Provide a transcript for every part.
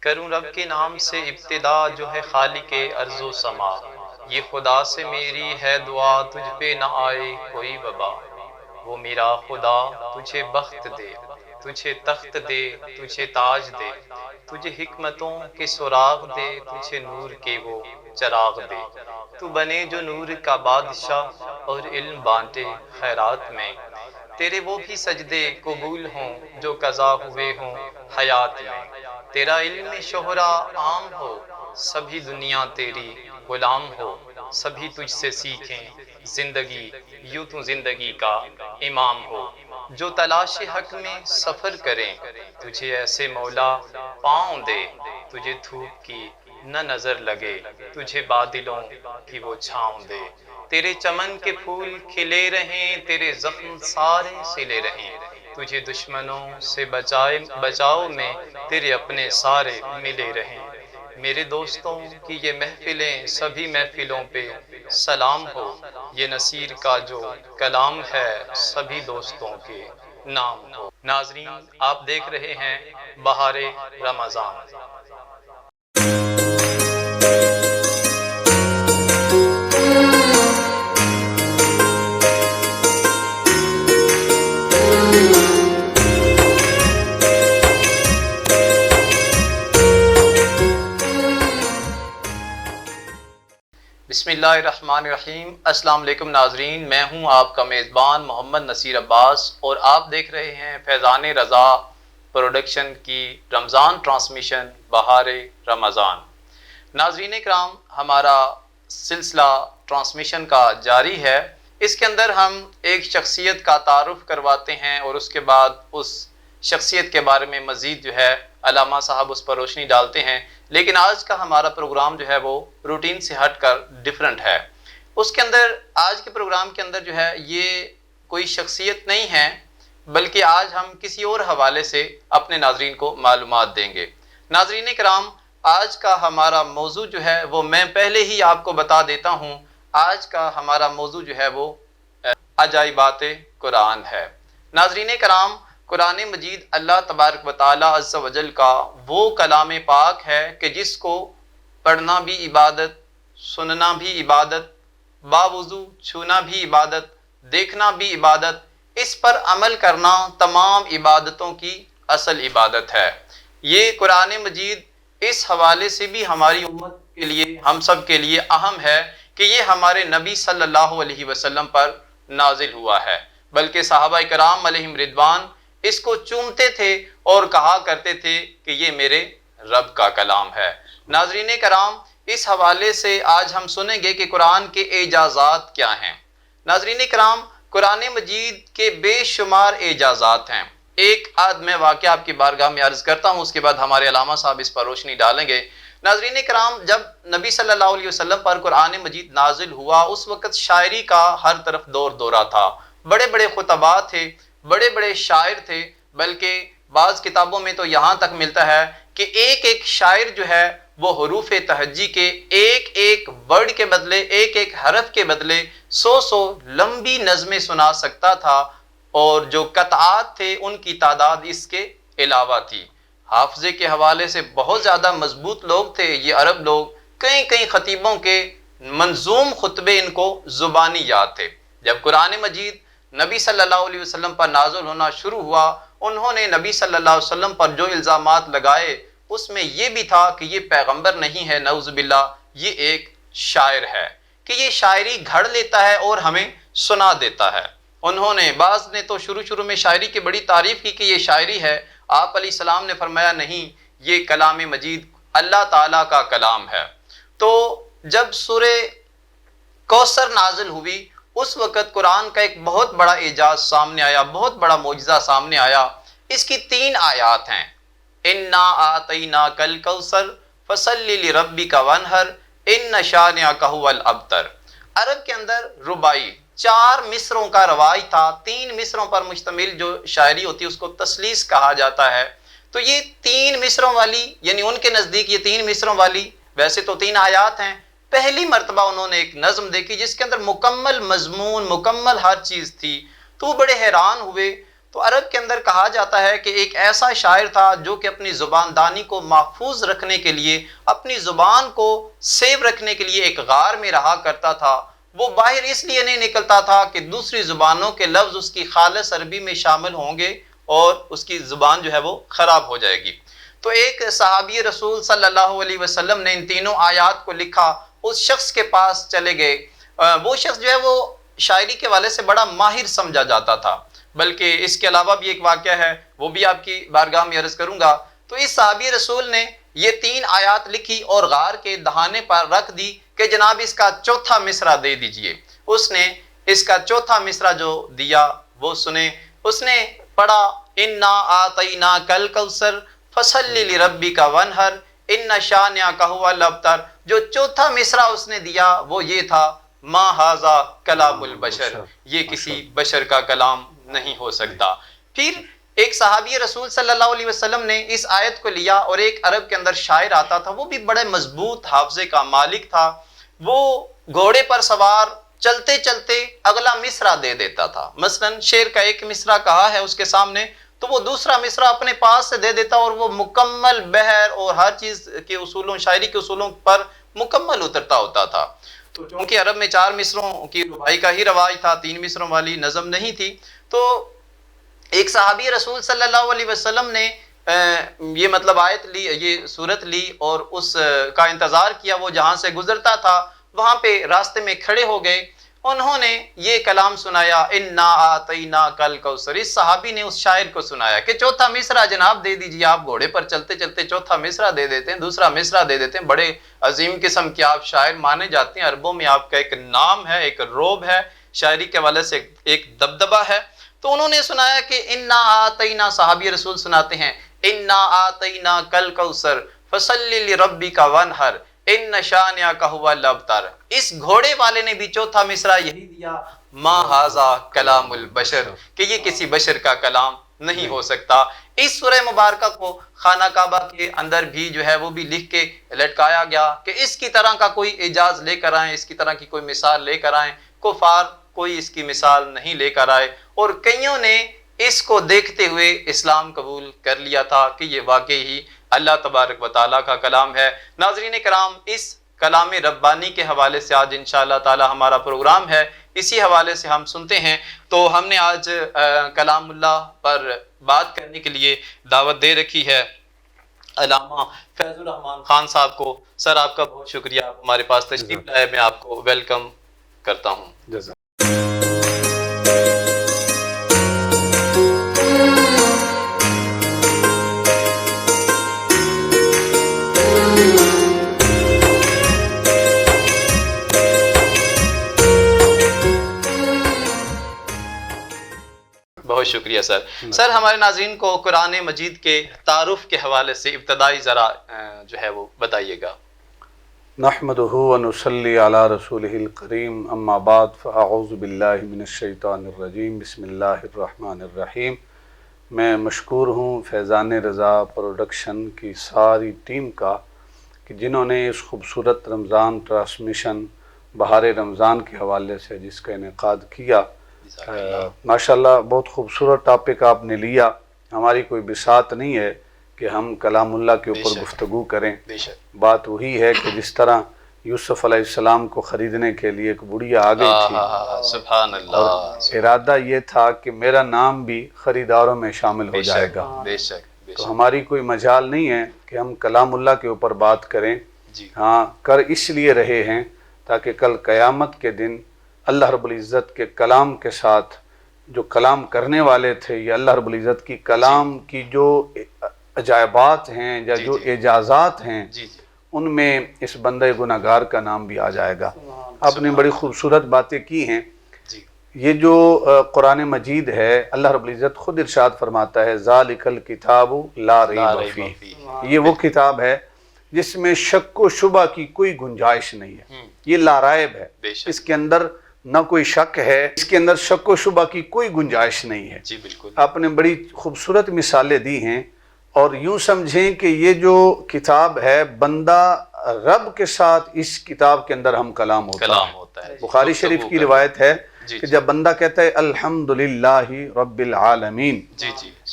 کروں رب کے نام سے ابتدا جو ہے خالق ارض و سما، یہ خدا سے میری ہے دعا تجھ پہ نہ آئے کوئی وبا۔ وہ میرا خدا تجھے بخت دے، تجھے تخت دے، تجھے تاج دے، تجھے حکمتوں کے سراغ دے، تجھے نور کے وہ چراغ دے، تو بنے جو نور کا بادشاہ اور علم بانٹے خیرات میں، تیرے وہ بھی سجدے قبول ہوں جو قضا ہوئے ہوں حیات میں، تیرا علم شہرا عام ہو، سبھی دنیا تیری غلام ہو، سبھی تجھ سے سیکھیں زندگی، یوں تو زندگی کا امام ہو، جو تلاش حق میں سفر کریں تجھے ایسے مولا پاؤں دے، تجھے دھوپ کی نہ نظر لگے، تجھے بادلوں کی وہ چھاؤں دے، تیرے چمن کے پھول کھلے رہیں، تیرے زخم سارے سلے رہیں، تجھے دشمنوں سے بچاؤ میں تیرے اپنے سارے ملے رہیں۔ میرے دوستوں کی یہ محفلیں سبھی محفلوں پہ سلام ہو، یہ نصیر کا جو کلام ہے سبھی دوستوں کے نام ہو۔ ناظرین آپ دیکھ رہے ہیں بہار رمضان۔ بسم اللہ الرحمن الرحیم۔ السلام علیکم ناظرین، میں ہوں آپ کا میزبان محمد نصیر عباس اور آپ دیکھ رہے ہیں فیضان رضا پروڈکشن کی رمضان ٹرانسمیشن بہار رمضان۔ ناظرین کرام، ہمارا سلسلہ ٹرانسمیشن کا جاری ہے۔ اس کے اندر ہم ایک شخصیت کا تعارف کرواتے ہیں اور اس کے بعد اس شخصیت کے بارے میں مزید جو ہے علامہ صاحب اس پر روشنی ڈالتے ہیں، لیکن آج کا ہمارا پروگرام جو ہے وہ روٹین سے ہٹ کر ڈیفرنٹ ہے۔ اس کے اندر آج کے پروگرام کے اندر جو ہے یہ کوئی شخصیت نہیں ہے، بلکہ آج ہم کسی اور حوالے سے اپنے ناظرین کو معلومات دیں گے۔ ناظرین کرام، آج کا ہمارا موضوع جو ہے وہ میں پہلے ہی آپ کو بتا دیتا ہوں، آج کا ہمارا موضوع جو ہے وہ عجائبات قرآن ہے۔ ناظرین کرام، قرآن مجید اللہ تبارک و تعالی عز و جل کا وہ کلام پاک ہے کہ جس کو پڑھنا بھی عبادت، سننا بھی عبادت، باوضو چھونا بھی عبادت، دیکھنا بھی عبادت، اس پر عمل کرنا تمام عبادتوں کی اصل عبادت ہے۔ یہ قرآن مجید اس حوالے سے بھی ہماری امت کے لیے، ہم سب کے لیے اہم ہے کہ یہ ہمارے نبی صلی اللہ علیہ وسلم پر نازل ہوا ہے، بلکہ صحابہ کرام علیہم رضوان اس کو چومتے تھے اور کہا کرتے تھے کہ یہ میرے رب کا کلام ہے۔ ناظرین کرام، اس حوالے سے آج ہم سنیں گے کہ قرآن کے اعجازات کیا ہیں۔ ناظرین کرام، قرآن مجید کے بے شمار اعجازات ہیں۔ ایک آدھ میں واقعہ آپ کی بارگاہ میں عرض کرتا ہوں، اس کے بعد ہمارے علامہ صاحب اس پر روشنی ڈالیں گے۔ ناظرین کرام، جب نبی صلی اللہ علیہ وسلم پر قرآن مجید نازل ہوا، اس وقت شاعری کا ہر طرف دور دورہ تھا، بڑے بڑے خطبات تھے، بڑے بڑے شاعر تھے، بلکہ بعض کتابوں میں تو یہاں تک ملتا ہے کہ ایک ایک شاعر جو ہے وہ حروف تہجی کے ایک ایک ورڈ کے بدلے، ایک ایک حرف کے بدلے 100 لمبی نظمیں سنا سکتا تھا، اور جو قطعات تھے ان کی تعداد اس کے علاوہ تھی۔ حافظے کے حوالے سے بہت زیادہ مضبوط لوگ تھے یہ عرب لوگ، کئی خطیبوں کے منظوم خطبے ان کو زبانی یاد تھے۔ جب قرآن مجید نبی صلی اللہ علیہ وسلم پر نازل ہونا شروع ہوا، انہوں نے نبی صلی اللہ علیہ وسلم پر جو الزامات لگائے اس میں یہ بھی تھا کہ یہ پیغمبر نہیں ہے، نعوذ باللہ، یہ ایک شاعر ہے، کہ یہ شاعری گھڑ لیتا ہے اور ہمیں سنا دیتا ہے۔ انہوں نے، بعض نے تو شروع میں شاعری کی بڑی تعریف کی کہ یہ شاعری ہے۔ آپ علیہ السلام نے فرمایا نہیں، یہ کلام مجید اللہ تعالیٰ کا کلام ہے۔ تو جب سورہ کوثر نازل ہوئی، اس وقت قرآن کا ایک بہت بڑا اعجاز سامنے آیا، بہت بڑا معجزہ سامنے آیا۔ اس کی 3 آیات ہیں، انا آتیناک الکوثر فصلی لربک وانحر ان شانئک ھو الابتر۔ عرب کے اندر رباعی 4 مصروں کا رواج تھا، 3 مصروں پر مشتمل جو شاعری ہوتی ہے اس کو تسلیث کہا جاتا ہے۔ تو یہ 3 مصروں والی، یعنی ان کے نزدیک یہ 3 مصروں والی، ویسے تو 3 آیات ہیں، پہلی مرتبہ انہوں نے ایک نظم دیکھی جس کے اندر مکمل مضمون، مکمل ہر چیز تھی، تو وہ بڑے حیران ہوئے۔ تو عرب کے اندر کہا جاتا ہے کہ ایک ایسا شاعر تھا جو کہ اپنی زبان دانی کو محفوظ رکھنے کے لیے، اپنی زبان کو سیو رکھنے کے لیے ایک غار میں رہا کرتا تھا۔ وہ باہر اس لیے نہیں نکلتا تھا کہ دوسری زبانوں کے لفظ اس کی خالص عربی میں شامل ہوں گے اور اس کی زبان جو ہے وہ خراب ہو جائے گی۔ تو ایک صحابی رسول صلی اللہ علیہ وسلم نے ان تینوں آیات کو لکھا، اس شخص کے پاس چلے گئے۔ وہ شخص جو ہے وہ شاعری کے والے سے بڑا ماہر سمجھا جاتا تھا، بلکہ اس کے علاوہ بھی ایک واقعہ ہے، وہ بھی آپ کی بارگاہ میں عرض کروں گا۔ تو اس صحابی رسول نے یہ 3 آیات لکھی اور غار کے دہانے پر رکھ دی کہ جناب اس کا چوتھا مصرع دے دیجئے۔ اس نے اس کا چوتھا مصرع جو دیا وہ سنے۔ اس نے پڑھا انا آتیناک الکوثر فصلی لربک وانحر ان شانئک ھو الابتر۔ جو چوتھا مصرع اس نے دیا وہ یہ تھا، ما ھذا کلام البشر، یہ کسی بشر کا کلام نہیں ہو سکتا۔ پھر ایک صحابی رسول صلی اللہ علیہ وسلم نے اس آیت کو لیا، اور ایک عرب کے اندر شاعر آتا تھا، وہ بھی بڑے مضبوط حافظے کا مالک تھا۔ وہ گھوڑے پر سوار چلتے چلتے اگلا مصرع دے دیتا تھا۔ مثلا شعر کا ایک مصرع کہا ہے اس کے سامنے، تو وہ دوسرا مصرع اپنے پاس سے دے دیتا، اور وہ مکمل بحر اور ہر چیز کے اصولوں، شاعری کے اصولوں پر مکمل اترتا ہوتا تھا۔ تو چونکہ عرب میں 4 مصرعوں کی رباعی کا ہی رواج تھا، 3 مصرعوں والی نظم نہیں تھی، تو ایک صحابی رسول صلی اللہ علیہ وسلم نے یہ مطلب آیت لی، یہ صورت لی، اور اس کا انتظار کیا۔ وہ جہاں سے گزرتا تھا وہاں پہ راستے میں کھڑے ہو گئے، انہوں نے یہ کلام سنایا انا آتیناک الکوثر۔ اس صحابی نے اس شاعر کو سنایا کہ چوتھا مصرع جناب دے دیجیے، آپ گھوڑے پر چلتے چلتے چوتھا مصرع دے دیتے ہیں، دوسرا مصرع دے دیتے ہیں، بڑے عظیم قسم کے آپ شاعر مانے جاتے ہیں، عربوں میں آپ کا ایک نام ہے، ایک روب ہے، شاعری کے حوالے سے ایک دبدبہ ہے۔ تو انہوں نے سنایا کہ انا آتینا، صحابی رسول سناتے ہیں انا آتیناک الکوثر فصلی لربک وانحر ان شانئک ھو الابتر۔ اس گھوڑے والے نے بھی چوتھا مصرع یہی دیا، ما ھذا کلام البشر، کہ یہ کسی بشر کا کلام نہیں ہو سکتا۔ اس سورہ مبارکہ کو خانہ کعبہ کے اندر بھی جو ہے وہ بھی لکھ کے لٹکایا گیا کہ اس کی طرح کا کوئی اعجاز لے کر آئیں، اس کی طرح کی کوئی مثال لے کر آئیں۔ کفار کوئی اس کی مثال نہیں لے کر آئے، اور کئیوں نے اس کو دیکھتے ہوئے اسلام قبول کر لیا تھا کہ یہ واقعی ہی اللہ تبارک و تعالیٰ کا کلام ہے۔ ناظرین کرام، اس کلام ربانی کے حوالے سے آج انشاءاللہ تعالی ہمارا پروگرام ہے، اسی حوالے سے ہم سنتے ہیں۔ تو ہم نے آج کلام اللہ پر بات کرنے کے لیے دعوت دے رکھی ہے علامہ فیض الرحمان خان صاحب کو۔ سر آپ کا بہت شکریہ، آپ ہمارے پاس تشریف لائے، میں آپ کو ویلکم کرتا ہوں۔ جزاک بہت شکریہ سر۔ سر ہمارے ناظرین کو قرآن مجید کے تعارف کے حوالے سے ابتدائی ذرا جو ہے وہ بتائیے گا۔ نحمدہ ونصلی علی رسولہ الکریم، اما بعد فاعوذ باللہ من الشیطان الرجیم، بسم اللہ الرحمن الرحیم۔ میں مشکور ہوں فیضان رضا پروڈکشن کی ساری ٹیم کا کہ جنہوں نے اس خوبصورت رمضان ٹرانسمیشن بہار رمضان کے حوالے سے جس کا انعقاد کیا۔ ماشاءاللہ بہت خوبصورت ٹاپک آپ نے لیا۔ ہماری کوئی بساط نہیں ہے کہ ہم کلام اللہ کے اوپر گفتگو کریں، بات وہی ہے کہ جس طرح یوسف علیہ السلام کو خریدنے کے لیے ایک بڑھیا آ گئی تھی، سبحان اللہ، اور ارادہ یہ تھا کہ میرا نام بھی خریداروں میں شامل ہو جائے گا۔ بے شک تو ہماری کوئی مجال نہیں ہے کہ ہم کلام اللہ کے اوپر بات کریں، ہاں کر اس لیے رہے ہیں تاکہ کل قیامت کے دن اللہ رب العزت کے کلام کے ساتھ جو کلام کرنے والے تھے، یا اللہ رب العزت کی کلام کی جو عجائبات ہیں یا جو اعجازات ہیں، ان میں اس بندہ گناہگار کا نام بھی آ جائے گا۔ آپ نے بڑی خوبصورت باتیں کی ہیں۔ یہ جو قرآن مجید ہے، اللہ رب العزت خود ارشاد فرماتا ہے ذالک الکتاب لا ریب فیہ، یہ وہ کتاب ہے جس میں شک و شبہ کی کوئی گنجائش نہیں ہے، یہ لا ریب ہے، اس کے اندر نہ کوئی شک ہے، اس کے اندر شک و شبہ کی کوئی گنجائش نہیں ہے۔ جی بالکل، آپ نے بڑی خوبصورت مثالیں دی ہیں، اور یوں سمجھیں کہ یہ جو کتاب ہے بندہ رب کے ساتھ اس کتاب کے اندر ہم کلام ہوتا ہے۔ بخاری شریف کی روایت ہے کہ جب بندہ کہتا ہے الحمدللہ رب العالمین،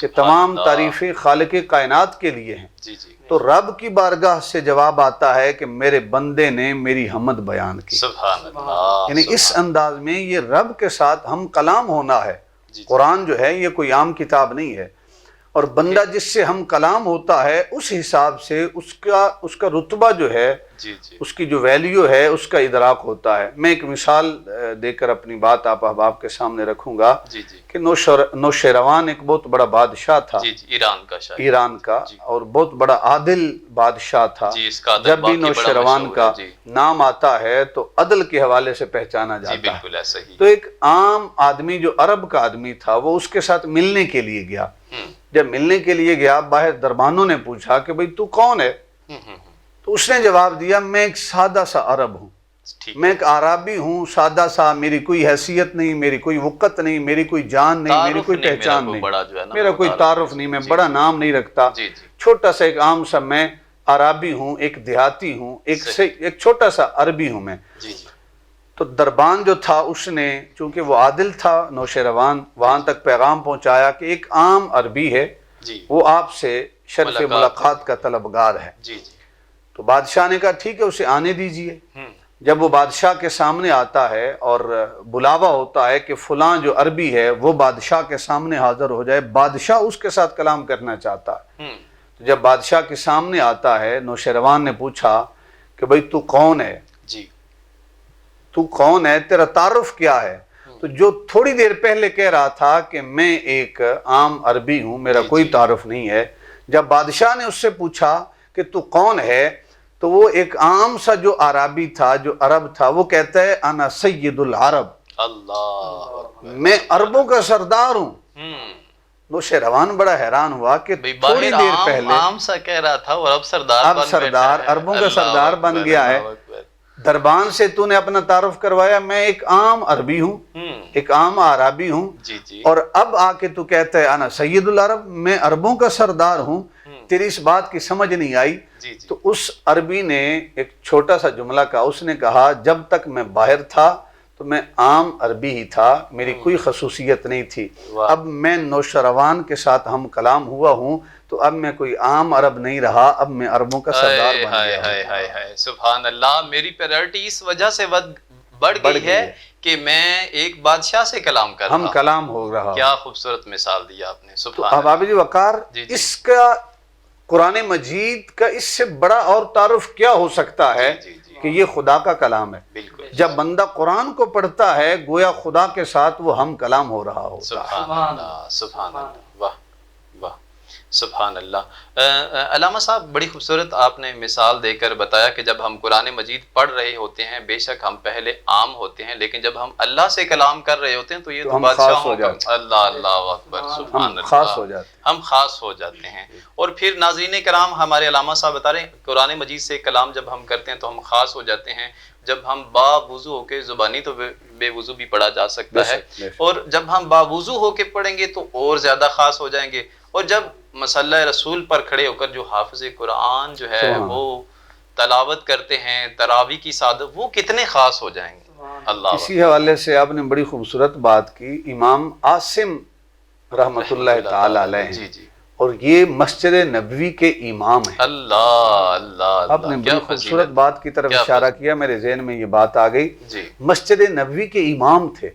کہ تمام تعریفیں خالق کائنات کے لیے ہیں، تو رب کی بارگاہ سے جواب آتا ہے کہ میرے بندے نے میری حمد بیان کی۔ سبحان اللہ، یعنی اس انداز میں یہ رب کے ساتھ ہم کلام ہونا ہے۔ قرآن جو ہے یہ کوئی عام کتاب نہیں ہے، اور بندہ جس سے ہم کلام ہوتا ہے اس حساب سے اس کا رتبہ جو ہے، اس کی جو ویلیو ہے، اس کا ادراک ہوتا ہے۔ میں ایک مثال دے کر اپنی بات آپ احباب کے سامنے رکھوں گا کہ نوشیروان ایک بہت بڑا بادشاہ تھا، ایران کا، اور بہت بڑا عادل بادشاہ تھا۔ جب بھی نوشیروان کا نام آتا ہے تو عدل کے حوالے سے پہچانا جاتا ہے۔ تو ایک عام آدمی جو عرب کا آدمی تھا وہ اس کے ساتھ ملنے کے لیے گیا۔ جب ملنے کے لیے گیا، باہر دربانوں نے پوچھا کہ بھئی تو کون ہے؟ تو اس نے جواب دیا میں ایک سادہ سا عرب ہوں، میں ایک عربی ہوں، سادہ سا، میری کوئی حیثیت نہیں، میری کوئی وقت نہیں، میری کوئی جان نہیں، میری کوئی پہچان نہیں، میرا کوئی تعارف نہیں، میں بڑا نام نہیں رکھتا، چھوٹا سا ایک عام سا میں عربی ہوں، ایک دیہاتی ہوں، ایک چھوٹا سا عربی ہوں میں۔ تو دربان جو تھا اس نے، چونکہ وہ عادل تھا نوشیروان، وہاں تک پیغام پہنچایا کہ ایک عام عربی ہے، وہ آپ سے شرف ملاقات کا طلبگار ہے۔ تو بادشاہ نے کہا ٹھیک ہے، اسے آنے دیجئے۔ جب وہ بادشاہ کے سامنے آتا ہے اور بلاوا ہوتا ہے کہ فلاں جو عربی ہے وہ بادشاہ کے سامنے حاضر ہو جائے، بادشاہ اس کے ساتھ کلام کرنا چاہتا ہے۔ تو جب بادشاہ کے سامنے آتا ہے، نوشیروان نے پوچھا کہ بھئی تو کون ہے؟ تو کون ہے، تیرا تعارف کیا ہے؟ تو جو تھوڑی دیر پہلے کہہ رہا تھا کہ میں ایک عام عربی ہوں، میرا کوئی تعارف نہیں ہے، جب بادشاہ نے اس سے پوچھا کہ تو کون ہے، تو وہ ایک عام سا جو عربی تھا، جو عرب تھا، وہ کہتا ہے انا سید العرب، میں عربوں کا سردار ہوں۔ نوشیروان بڑا حیران ہوا کہ تھوڑی دیر پہلے عام سا کہہ رہا تھا اور اب سردار، عربوں کا سردار بن گیا ہے۔ دربان سے تو نے اپنا تعارف کروایا میں ایک عام عربی ہوں، ایک عام عربی ہوں، اور اب آ کے تو کہتا ہے انا سید العرب، میں عربوں کا سردار ہوں۔ تیری اس بات کی سمجھ نہیں آئی۔ تو اس عربی نے ایک چھوٹا سا جملہ کہا، اس نے کہا جب تک میں باہر تھا تو میں عام عربی ہی تھا، میری کوئی خصوصیت نہیں تھی، اب میں نوشیروان کے ساتھ ہم کلام ہوا ہوں تو اب میں کوئی عام عرب نہیں رہا، اب میں عربوں کا سردار بن گیا۔ سبحان اللہ، میری پریورٹی اس وجہ سے بڑھ گئی ہے کہ میں ایک بادشاہ سے کلام کر رہا ہوں، ہم کلام ہو رہا۔ کیا خوبصورت مثال دیا آپ نے۔ تو احباب جی وقار، اس کا قرآن مجید کا اس سے بڑا اور تعارف کیا ہو سکتا ہے کہ یہ خدا کا کلام ہے۔ جب بندہ قرآن کو پڑھتا ہے گویا خدا کے ساتھ وہ ہم کلام ہو رہا ہو۔ سبحان اللہ، سبحان اللہ، واہ واہ، سبحان اللہ۔ علامہ صاحب بڑی خوبصورت آپ نے مثال دے کر بتایا کہ جب ہم قرآن مجید پڑھ رہے ہوتے ہیں بے شک ہم پہلے عام ہوتے ہیں، لیکن جب ہم اللہ سے کلام کر رہے ہوتے ہیں تو یہ تو بادشاہوں کا، اللہ اللہ اکبر، سبحان اللہ، ہم خاص ہو جاتے ہیں۔ اور پھر ناظرین کرام، ہمارے علامہ صاحب بتا رہے ہیں قرآن مجید سے کلام جب ہم کرتے ہیں تو ہم خاص ہو جاتے ہیں۔ جب ہم باوضو ہو کے، زبانی تو بے وضو بھی پڑھا جا سکتا ہے، اور جب ہم باوضو ہو کے پڑھیں گے تو اور زیادہ خاص ہو جائیں گے، اور جب مصلی رسول پر کھڑے ہو کر جو حافظ قرآن جو ہے وہ تلاوت کرتے ہیں، تراویح کی سعادت، وہ کتنے خاص ہو جائیں گے۔ اللہ، اسی حوالے سے آپ نے بڑی خوبصورت بات کی۔ امام عاصم رحمت اللہ تعالی علیہ، اور یہ مسجد نبوی کے امام ہیں۔ اللہ اللہ، آپ نے بڑی خوبصورت بات کی طرف اشارہ کیا، میرے ذہن میں یہ بات آ گئی۔ مسجد نبوی کے امام تھے،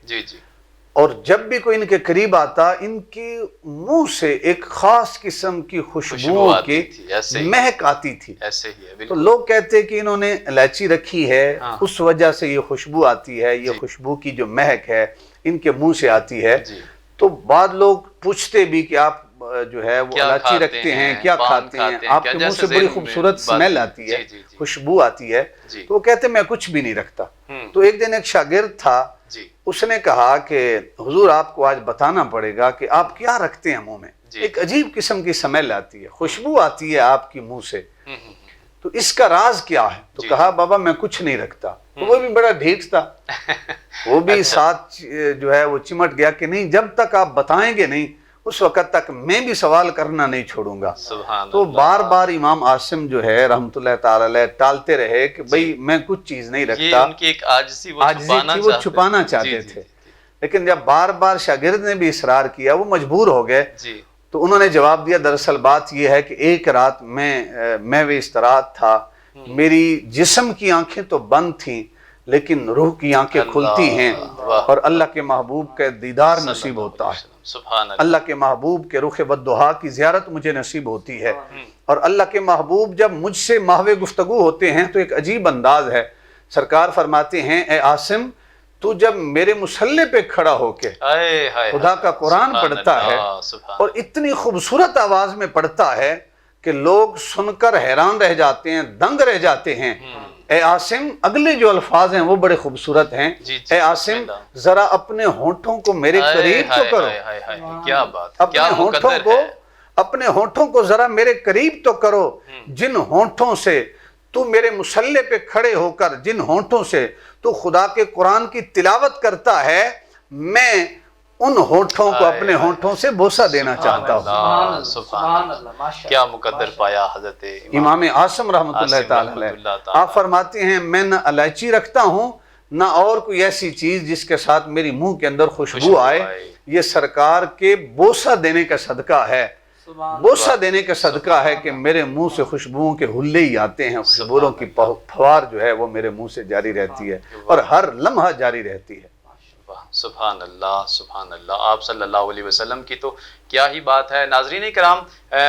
اور جب بھی کوئی ان کے قریب آتا ان کے منہ سے ایک خاص قسم کی خوشبو کی مہک آتی تھی۔ تو لوگ کہتے کہ انہوں نے الائچی رکھی ہے اس وجہ سے یہ خوشبو آتی ہے، یہ خوشبو کی جو مہک ہے ان کے منہ سے آتی ہے۔ تو بعض لوگ پوچھتے بھی کہ آپ جو ہے وہ الائچی رکھتے ہیں، کیا کھاتے ہیں؟ آپ کے منہ سے بڑی خوبصورت سمیل آتی ہے، خوشبو آتی ہے۔ تو وہ کہتے میں کچھ بھی نہیں رکھتا۔ تو ایک دن ایک شاگرد تھا، اس نے کہا کہ حضور آپ کو آج بتانا پڑے گا کہ آپ کیا رکھتے ہیں منہ میں، ایک عجیب قسم کی سمیل آتی ہے، خوشبو آتی ہے آپ کی منہ سے، تو اس کا راز کیا ہے؟ تو کہا بابا میں کچھ نہیں رکھتا۔ وہ بھی بڑا ڈھیٹ تھا، وہ بھی ساتھ جو ہے وہ چمٹ گیا کہ نہیں جب تک آپ بتائیں گے نہیں اس وقت تک میں بھی سوال کرنا نہیں چھوڑوں گا۔ تو بار بار امام عاصم جو ہے رحمت اللہ تعالی علیہ ٹالتے رہے کہ بھئی میں کچھ چیز نہیں رکھتا، یہ ان کی ایک عاجزی وہ چھپانا چاہتے تھے۔ لیکن جب بار بار شاگرد نے بھی اصرار کیا، وہ مجبور ہو گئے جی تو انہوں نے جواب دیا دراصل بات یہ ہے کہ ایک رات میں استراحت تھا، میری جسم کی آنکھیں تو بند تھیں لیکن روح کی آنکھیں کھلتی ہیں، اور اللہ کے محبوب کا دیدار نصیب ہوتا ہے، سبحان اللہ کے محبوب کے رخ بددہا کی زیارت مجھے نصیب ہوتی ہے، اور اللہ کے محبوب جب مجھ سے محو گفتگو ہوتے ہیں تو ایک عجیب انداز ہے۔ سرکار فرماتے ہیں اے عاصم، تو جب میرے مصلی پہ کھڑا ہو کے خدا کا قرآن پڑھتا ہے اور اتنی خوبصورت آواز میں پڑھتا ہے کہ لوگ سن کر حیران رہ جاتے ہیں، دنگ رہ جاتے ہیں، اے عاصم اگلے جو الفاظ ہیں وہ بڑے خوبصورت ہیں، اے عاصم ذرا اپنے ہونٹوں کو میرے قریب تو کرو، کیا بات، اپنے ہونٹوں کو ذرا میرے قریب تو کرو، جن ہونٹوں سے تو میرے مصلی پہ کھڑے ہو کر، جن ہونٹوں سے تو خدا کے قرآن کی تلاوت کرتا ہے، میں ان ہونٹوں کو اپنے ہونٹوں سے بوسہ دینا چاہتا ہوں۔ سبحان اللہ، کیا مقدر پایا حضرت امام عاصم رحمۃ اللہ تعالی علیہ۔ آپ فرماتے ہیں میں نہ الائچی رکھتا ہوں نہ اور کوئی ایسی چیز جس کے ساتھ میری منہ کے اندر خوشبو آئے، یہ سرکار کے بوسہ دینے کا صدقہ ہے، بوسہ دینے کا صدقہ ہے کہ میرے منہ سے خوشبوؤں کے حلے ہی آتے ہیں، خوشبوؤں کی پھوار جو ہے وہ میرے منہ سے جاری رہتی ہے اور ہر لمحہ جاری رہتی ہے۔ سبحان اللہ، سبحان اللہ، آپ صلی اللہ علیہ وسلم کی تو کیا ہی بات ہے۔ ناظرین کرام،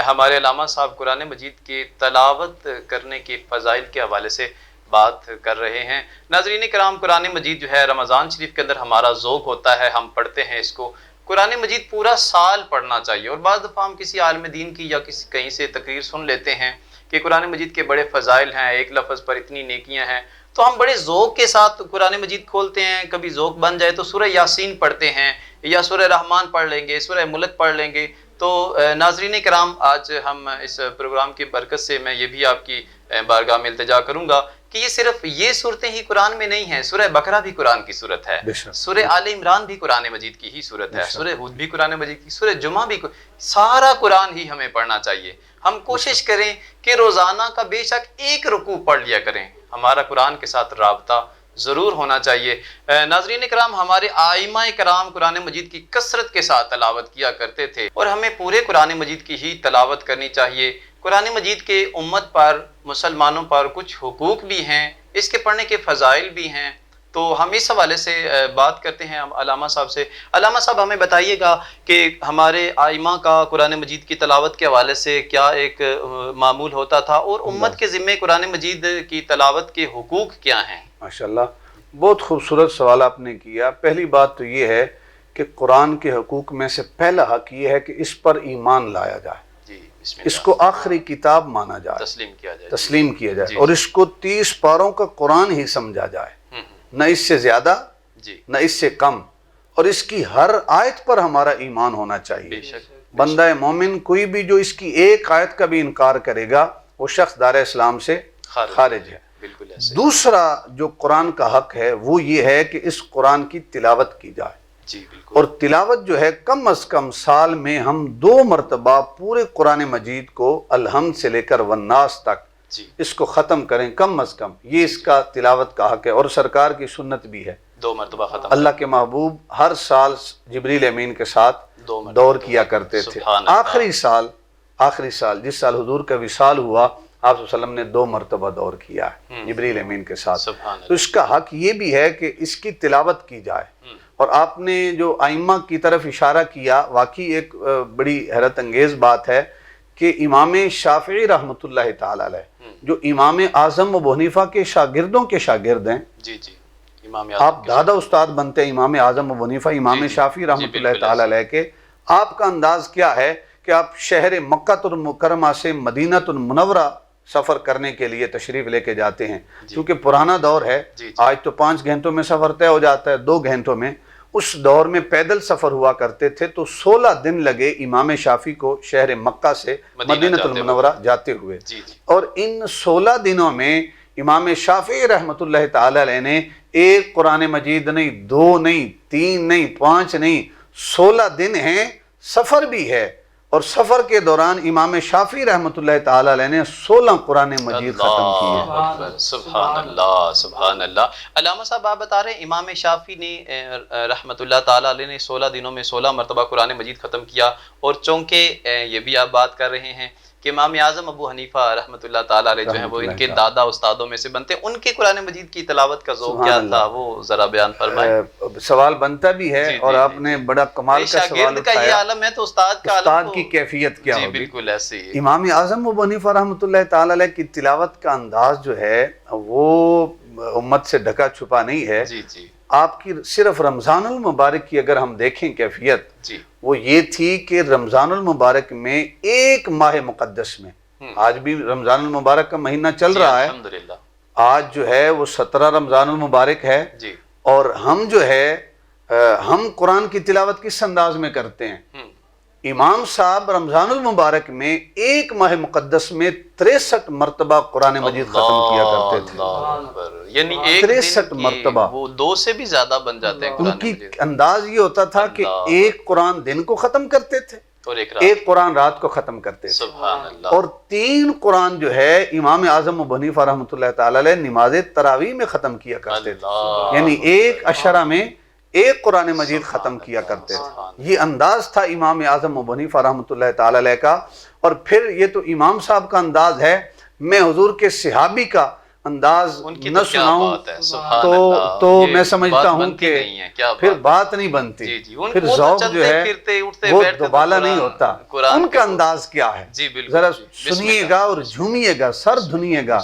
ہمارے علامہ صاحب قرآن مجید کی تلاوت کرنے کے فضائل کے حوالے سے بات کر رہے ہیں۔ ناظرین کرام، قرآن مجید جو ہے رمضان شریف کے اندر ہمارا ذوق ہوتا ہے، ہم پڑھتے ہیں اس کو۔ قرآن مجید پورا سال پڑھنا چاہیے، اور بعض دفعہ ہم کسی عالم دین کی یا کہیں سے تقریر سن لیتے ہیں کہ قرآن مجید کے بڑے فضائل ہیں، ایک لفظ پر اتنی نیکیاں ہیں، تو ہم بڑے ذوق کے ساتھ قرآن مجید کھولتے ہیں، کبھی ذوق بن جائے تو سورہ یاسین پڑھتے ہیں یا سورہ رحمان پڑھ لیں گے، سورہ ملک پڑھ لیں گے۔ تو ناظرین کرام، آج ہم اس پروگرام کی برکت سے میں یہ بھی آپ کی بارگاہ میں التجا کروں گا کہ یہ صرف یہ صورتیں ہی قرآن میں نہیں ہیں، سورہ بقرہ بھی قرآن کی صورت ہے، سورہ آل عمران بھی قرآن مجید کی ہی صورت ہے، سورہ ہود بھی قرآن مجید کی، سورہ جمعہ بھی، سارا قرآن ہی ہمیں پڑھنا چاہیے۔ ہم کوشش کریں کہ روزانہ کا بے شک ایک رکوع پڑھ لیا کریں، ہمارا قرآن کے ساتھ رابطہ ضرور ہونا چاہیے۔ ناظرین کرام، ہمارے آئمہ کرام قرآن مجید کی کثرت کے ساتھ تلاوت کیا کرتے تھے، اور ہمیں پورے قرآن مجید کی ہی تلاوت کرنی چاہیے۔ قرآن مجید کے امت پر، مسلمانوں پر کچھ حقوق بھی ہیں، اس کے پڑھنے کے فضائل بھی ہیں، تو ہم اس حوالے سے بات کرتے ہیں علامہ صاحب سے۔ علامہ صاحب، ہمیں بتائیے گا کہ ہمارے آئمہ کا قرآن مجید کی تلاوت کے حوالے سے کیا ایک معمول ہوتا تھا، اور امت کے ذمے قرآن مجید کی تلاوت کے حقوق کیا ہیں؟ ماشاءاللہ، بہت خوبصورت سوال آپ نے کیا۔ پہلی بات تو یہ ہے کہ قرآن کے حقوق میں سے پہلا حق یہ ہے کہ اس پر ایمان لایا جائے، اس کو آخری کتاب مانا جائے، تسلیم کیا جائے، اور اس کو 30 پاروں کا قرآن ہی سمجھا جائے، نہ اس سے زیادہ نہ اس سے کم، اور اس کی ہر آیت پر ہمارا ایمان ہونا چاہیے۔ بندہ مومن کوئی بھی جو اس کی ایک آیت کا بھی انکار کرے گا وہ شخص دار اسلام سے خارج ہے۔ دوسرا جو قرآن کا حق ہے وہ یہ ہے کہ اس قرآن کی تلاوت کی جائے، اور تلاوت جو ہے کم از کم سال میں ہم 2 مرتبہ پورے قرآن مجید کو الحمد سے لے کر والناس تک اس کو ختم کریں، کم از کم یہ اس کا تلاوت کا حق ہے، اور سرکار کی سنت بھی ہے 2 مرتبہ ختم۔ اللہ کے محبوب ہر سال جبریل امین کے ساتھ دور کیا کرتے تھے۔ آخری سال جس سال حضور کا وصال ہوا، آپ صلی اللہ علیہ وسلم نے 2 مرتبہ دور کیا ہے جبریل امین کے ساتھ۔ تو اس کا حق یہ بھی ہے کہ اس کی تلاوت کی جائے۔ اور آپ نے جو ائمہ کی طرف اشارہ کیا، واقعی ایک بڑی حیرت انگیز بات ہے کہ امام شافعی رحمۃ اللہ تعالی علیہ جو امام اعظم ابو حنیفہ کے شاگردوں کے شاگرد ہیں، آپ دادا استاد بنتے ہیں امام اعظم ابو حنیفہ، امام شافعی رحمۃ اللہ تعالی علیہ کے، آپ کا انداز کیا ہے کہ آپ شہر مکہ المکرمہ سے مدینہ المنورہ سفر کرنے کے لیے تشریف لے کے جاتے ہیں، کیونکہ پرانا دور ہے، آج تو 5 گھنٹوں میں سفر طے ہو جاتا ہے، 2 گھنٹوں میں، اس دور میں پیدل سفر ہوا کرتے تھے، تو 16 دن لگے امام شافعی کو شہر مکہ سے مدینہ المنورہ جاتے ہوئے، اور ان 16 دنوں میں امام شافعی رحمۃ اللہ تعالی علیہ نے ایک قرآن مجید نہیں، 2 نہیں، 3 نہیں، 5 نہیں، 16 دن ہیں، سفر بھی ہے، اور سفر کے دوران امام شافعی رحمۃ اللہ تعالی علیہ نے 16 قرآن مجید ختم کیے۔ سبحان اللہ سبحان اللہ۔ علامہ صاحب آپ بتا رہے ہیں امام شافعی نے رحمۃ اللہ تعالی علیہ نے 16 دنوں میں 16 مرتبہ قرآن مجید ختم کیا، اور چونکہ یہ بھی آپ بات کر رہے ہیں کہ امام اعظم ابو حنیفہ رحمۃ اللہ تعالی علیہ جو ہیں وہ ان کے دادا استادوں میں سے بنتے، ان کے قرآن مجید کی تلاوت کا ذوق کیا تھا، وہ ذرا بیان فرمائیں۔ سوال بنتا بھی ہے اور آپ نے بڑا کمال کا سوال کا یہ عالم ہے تو استاد کا استاد کی کیفیت کیا ہوگی۔ بالکل ایسے ہی امام اعظم ابو حنیفہ رحمۃ اللہ تعالی علیہ کی تلاوت کا انداز جو ہے وہ امت سے ڈھکا چھپا نہیں ہے۔ جی جی آپ کی صرف رمضان المبارک کی اگر ہم دیکھیں کیفیت، جی وہ یہ تھی کہ رمضان المبارک میں ایک ماہ مقدس میں، آج بھی رمضان المبارک کا مہینہ چل رہا ہے، الحمدللہ آج جو ہے وہ 17 رمضان المبارک ہے، جی اور ہم جو ہے ہم قرآن کی تلاوت کس انداز میں کرتے ہیں؟ امام صاحب رمضان المبارک میں ایک ماہ مقدس میں 63 مرتبہ قرآن مجید ختم کیا کرتے تھے، یعنی ایک 63 مرتبہ، وہ 2 سے بھی زیادہ بن جاتے ہیں ان قرآن کی مجید، انداز یہ ہوتا تھا کہ ایک قرآن دن کو ختم کرتے تھے، اور ایک قرآن رات کو ختم کرتے تھے، سبحان اللہ، اور 3 قرآن جو ہے امام اعظم ابو حنیفہ رحمۃ اللہ تعالی علیہ نماز تراویح میں ختم کیا کرتے تھے، یعنی ایک عشرہ میں ایک قرآن مجید ختم کیا کرتے تھے۔ یہ انداز تھا امام اعظم ابو حنیفہ رحمۃ اللہ تعالی علیہ کا، اور پھر یہ تو امام صاحب کا انداز ہے، میں حضور کے صحابی کا انداز نہ سناؤں تو میں سمجھتا ہوں کہ پھر بات نہیں بنتی، پھر ذوق جو ہے وہ دوبالا نہیں ہوتا۔ ان کا انداز کیا ہے ذرا سنیے گا اور جھومیے گا، سر دھنیے گا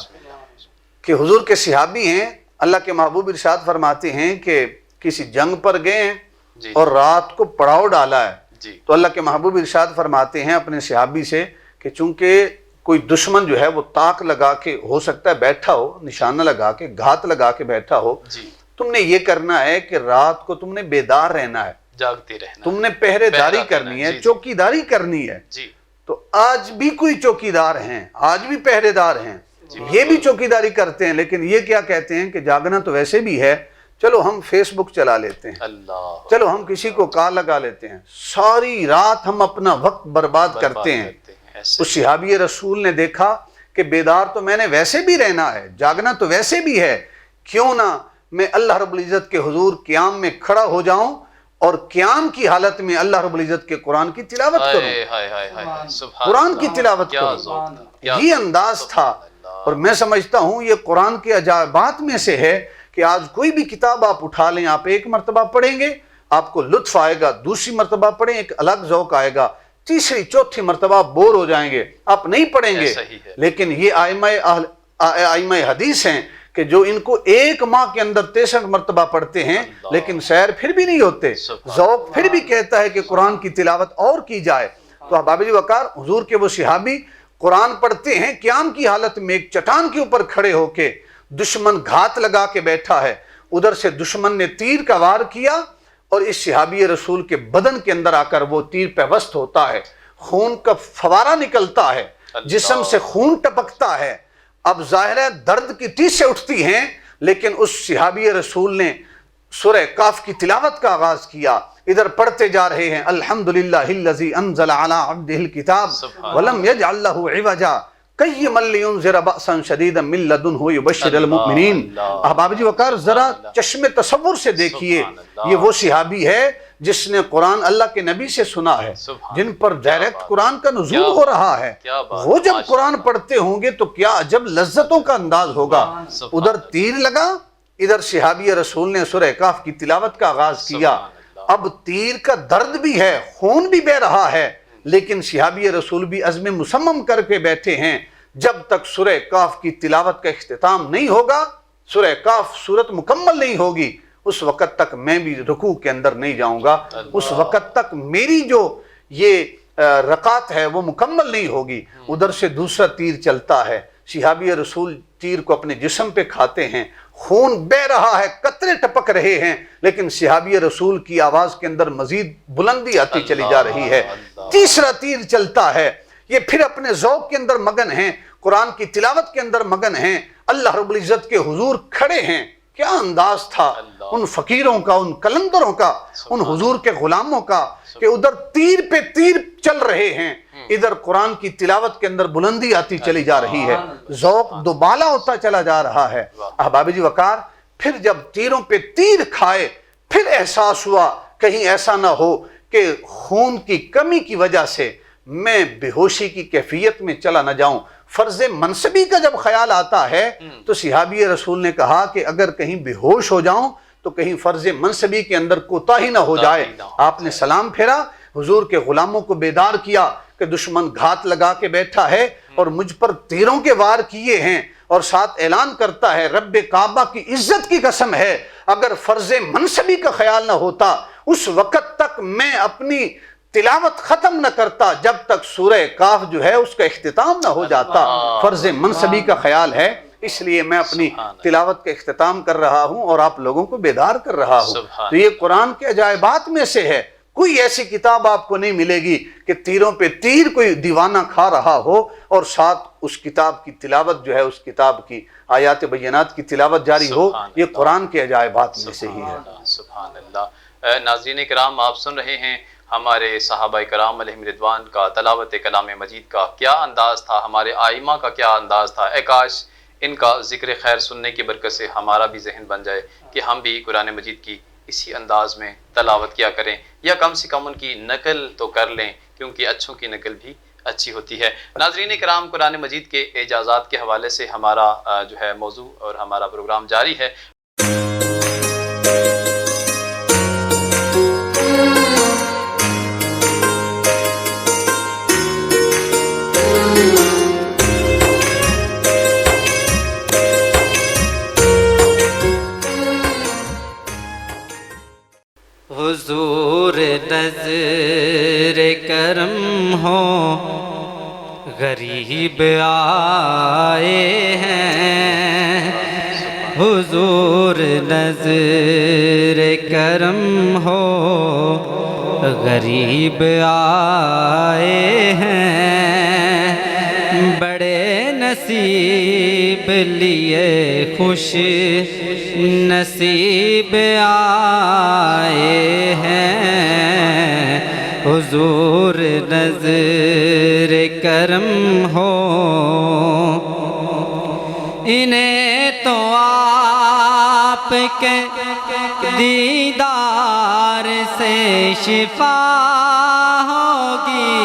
کہ حضور کے صحابی ہیں، اللہ کے محبوب ارشاد فرماتے ہیں کہ کسی جنگ پر گئے ہیں اور رات کو پڑاؤ ڈالا ہے، تو اللہ کے محبوب ارشاد فرماتے ہیں اپنے صحابی سے کہ چونکہ کوئی دشمن جو ہے وہ تاک لگا کے ہو سکتا ہے بیٹھا ہو، نشانہ لگا کے گھات لگا کے بیٹھا ہو، تم نے یہ کرنا ہے کہ رات کو تم نے بیدار رہنا ہے، جاگتے رہنا، تم نے پہرے داری کرنی ہے، چوکی داری کرنی ہے۔ تو آج بھی کوئی چوکی دار ہیں، آج بھی پہرے دار ہیں، یہ بھی چوکی داری کرتے ہیں، لیکن یہ کیا کہتے ہیں کہ جاگنا تو ویسے بھی ہے، چلو ہم فیس بک چلا لیتے ہیں، چلو ہم کسی کو کال لگا لیتے ہیں، ساری رات ہم اپنا وقت برباد کرتے ہیں۔ اس صحابی رسول نے دیکھا کہ بیدار تو میں نے ویسے بھی رہنا ہے، جاگنا تو ویسے بھی ہے، کیوں نہ میں اللہ رب العزت کے حضور قیام میں کھڑا ہو جاؤں اور قیام کی حالت میں اللہ رب العزت کے قرآن کی تلاوت کروں، قرآن کی تلاوت کروں۔ یہ انداز تھا، اور میں سمجھتا ہوں یہ قرآن کے عجائبات میں سے ہے کہ آج کوئی بھی کتاب آپ اٹھا لیں، آپ ایک مرتبہ پڑھیں گے آپ کو لطف آئے گا، دوسری مرتبہ پڑھیں ایک الگ ذوق آئے گا، تیسری چوتھی مرتبہ بور ہو جائیں گے، آپ نہیں پڑھیں گے۔ لیکن یہ ائمہ حدیث ہیں کہ جو ان کو ایک ماہ کے اندر 63 مرتبہ پڑھتے ہیں، لیکن سیر پھر بھی نہیں ہوتے، ذوق پھر بھی کہتا ہے کہ قرآن کی تلاوت اور کی جائے۔ تو احباب وقار، حضور کے وہ صحابی قرآن پڑھتے ہیں قیام کی حالت میں، ایک چٹان کے اوپر کھڑے ہو کے، دشمن گھات لگا کے بیٹھا ہے، ادھر سے دشمن نے تیر کا وار کیا اور اس صحابی رسول کے بدن کے اندر آ کر وہ تیر پیوست ہوتا ہے، خون کا فوارہ نکلتا ہے، جسم سے خون ٹپکتا ہے۔ اب ظاہر ہے درد کی ٹیس سے اٹھتی ہیں، لیکن اس صحابی رسول نے سورہ کاف کی تلاوت کا آغاز کیا، ادھر پڑھتے جا رہے ہیں الحمدللہ الذی انزل علی عبدہ الکتاب ولم یجعل لہ عوجا قیما لینذر بأسا شدیدا من لدنہ یبشر المؤمنین۔ احباب جی وقار، ذرا چشم تصور سے دیکھیے، یہ وہ صحابی ہے جس نے قرآن اللہ کے نبی سے سنا ہے، جن پر ڈائریکٹ قرآن کا نزول ہو رہا ہے، وہ جب قرآن پڑھتے ہوں گے تو کیا عجب لذتوں کا انداز ہوگا۔ ادھر تیر لگا، ادھر صحابی رسول نے سورہ کاف کی تلاوت کا آغاز کیا۔ اب تیر کا درد بھی ہے، خون بھی بہ رہا ہے، لیکن صحابی رسول بھی عزم مصمم کر کے بیٹھے ہیں، جب تک سورہ کاف کی تلاوت کا اختتام نہیں ہوگا، سورہ کاف سورت مکمل نہیں ہوگی، اس وقت تک میں بھی رکوع کے اندر نہیں جاؤں گا، اس وقت تک میری جو یہ رکعت ہے وہ مکمل نہیں ہوگی۔ ادھر سے دوسرا تیر چلتا ہے، صحابی رسول تیر کو اپنے جسم پہ کھاتے ہیں، خون بہ رہا ہے، قطرے ٹپک رہے ہیں، لیکن صحابی رسول کی آواز کے اندر مزید بلندی آتی چلی جا رہی ہے۔ تیسرا تیر چلتا ہے، یہ پھر اپنے ذوق کے اندر مگن ہیں، قرآن کی تلاوت کے اندر مگن ہیں، اللہ رب العزت کے حضور کھڑے ہیں، کیا انداز تھا ان فقیروں کا، ان کلندروں کا، ان حضور کے غلاموں کا، کہ ادھر تیر پہ تیر چل رہے ہیں، ادھر قرآن کی تلاوت کے اندر بلندی آتی چلی جا رہی ہے، ذوق دوبالا ہوتا چلا جا رہا ہے۔ احباب جی وقار، پھر جب تیروں پہ تیر کھائے پھر احساس ہوا کہیں ایسا نہ ہو کہ خون کی کمی کی وجہ سے میں بے ہوشی کی کیفیت میں چلا نہ جاؤں۔ فرض منصبی کا جب خیال آتا ہے تو صحابی رسول نے کہا کہ اگر کہیں بے ہوش ہو جاؤں تو کہیں فرض منصبی کے اندر کوتاہی نہ ہو جائے۔ آپ نے سلام پھیرا، حضور کے غلاموں کو بیدار کیا کہ دشمن گھات لگا کے بیٹھا ہے اور مجھ پر تیروں کے وار کیے ہیں، اور ساتھ اعلان کرتا ہے رب کعبہ کی عزت کی قسم ہے اگر فرض منصبی کا خیال نہ ہوتا اس وقت تک میں اپنی تلاوت ختم نہ کرتا جب تک سورہ کاف جو ہے اس کا اختتام نہ ہو جاتا۔ فرض منصبی کا خیال ہے، اس لیے میں اپنی تلاوت کا اختتام کر رہا ہوں اور آپ لوگوں کو بیدار کر رہا ہوں۔ تو یہ قرآن کے عجائبات میں سے ہے۔ کوئی ایسی کتاب آپ کو نہیں ملے گی کہ تیروں پہ تیر کوئی دیوانہ کھا رہا ہو اور ساتھ اس کتاب کی تلاوت جو ہے، اس کتاب کی آیات بینات کی تلاوت جاری ہو۔ یہ قرآن کے عجائبات میں سے ہی ہے۔ سبحان اللہ۔ ناظرین کرام، آپ سن رہے ہیں ہمارے صحابہ کرام علیہم رضوان کا تلاوت کلام مجید کا کیا انداز تھا، ہمارے آئمہ کا کیا انداز تھا۔ اے کاش ان کا ذکر خیر سننے کی برکت سے ہمارا بھی ذہن بن جائے کہ ہم بھی قرآن مجید کی اسی انداز میں تلاوت کیا کریں، یا کم سے کم ان کی نقل تو کر لیں، کیونکہ اچھوں کی نقل بھی اچھی ہوتی ہے۔ ناظرین کرام، قرآن مجید کے اعجازات کے حوالے سے ہمارا جو ہے موضوع اور ہمارا پروگرام جاری ہے۔ حضور نظر کرم ہو، غریب آئے ہیں، حضور نظر کرم ہو، غریب آئے ہیں، بڑے نصیب لیے خوش نصیب آئے ہیں، حضور نظر کرم ہو، انہیں تو آپ کے دیدار سے شفا ہوگی،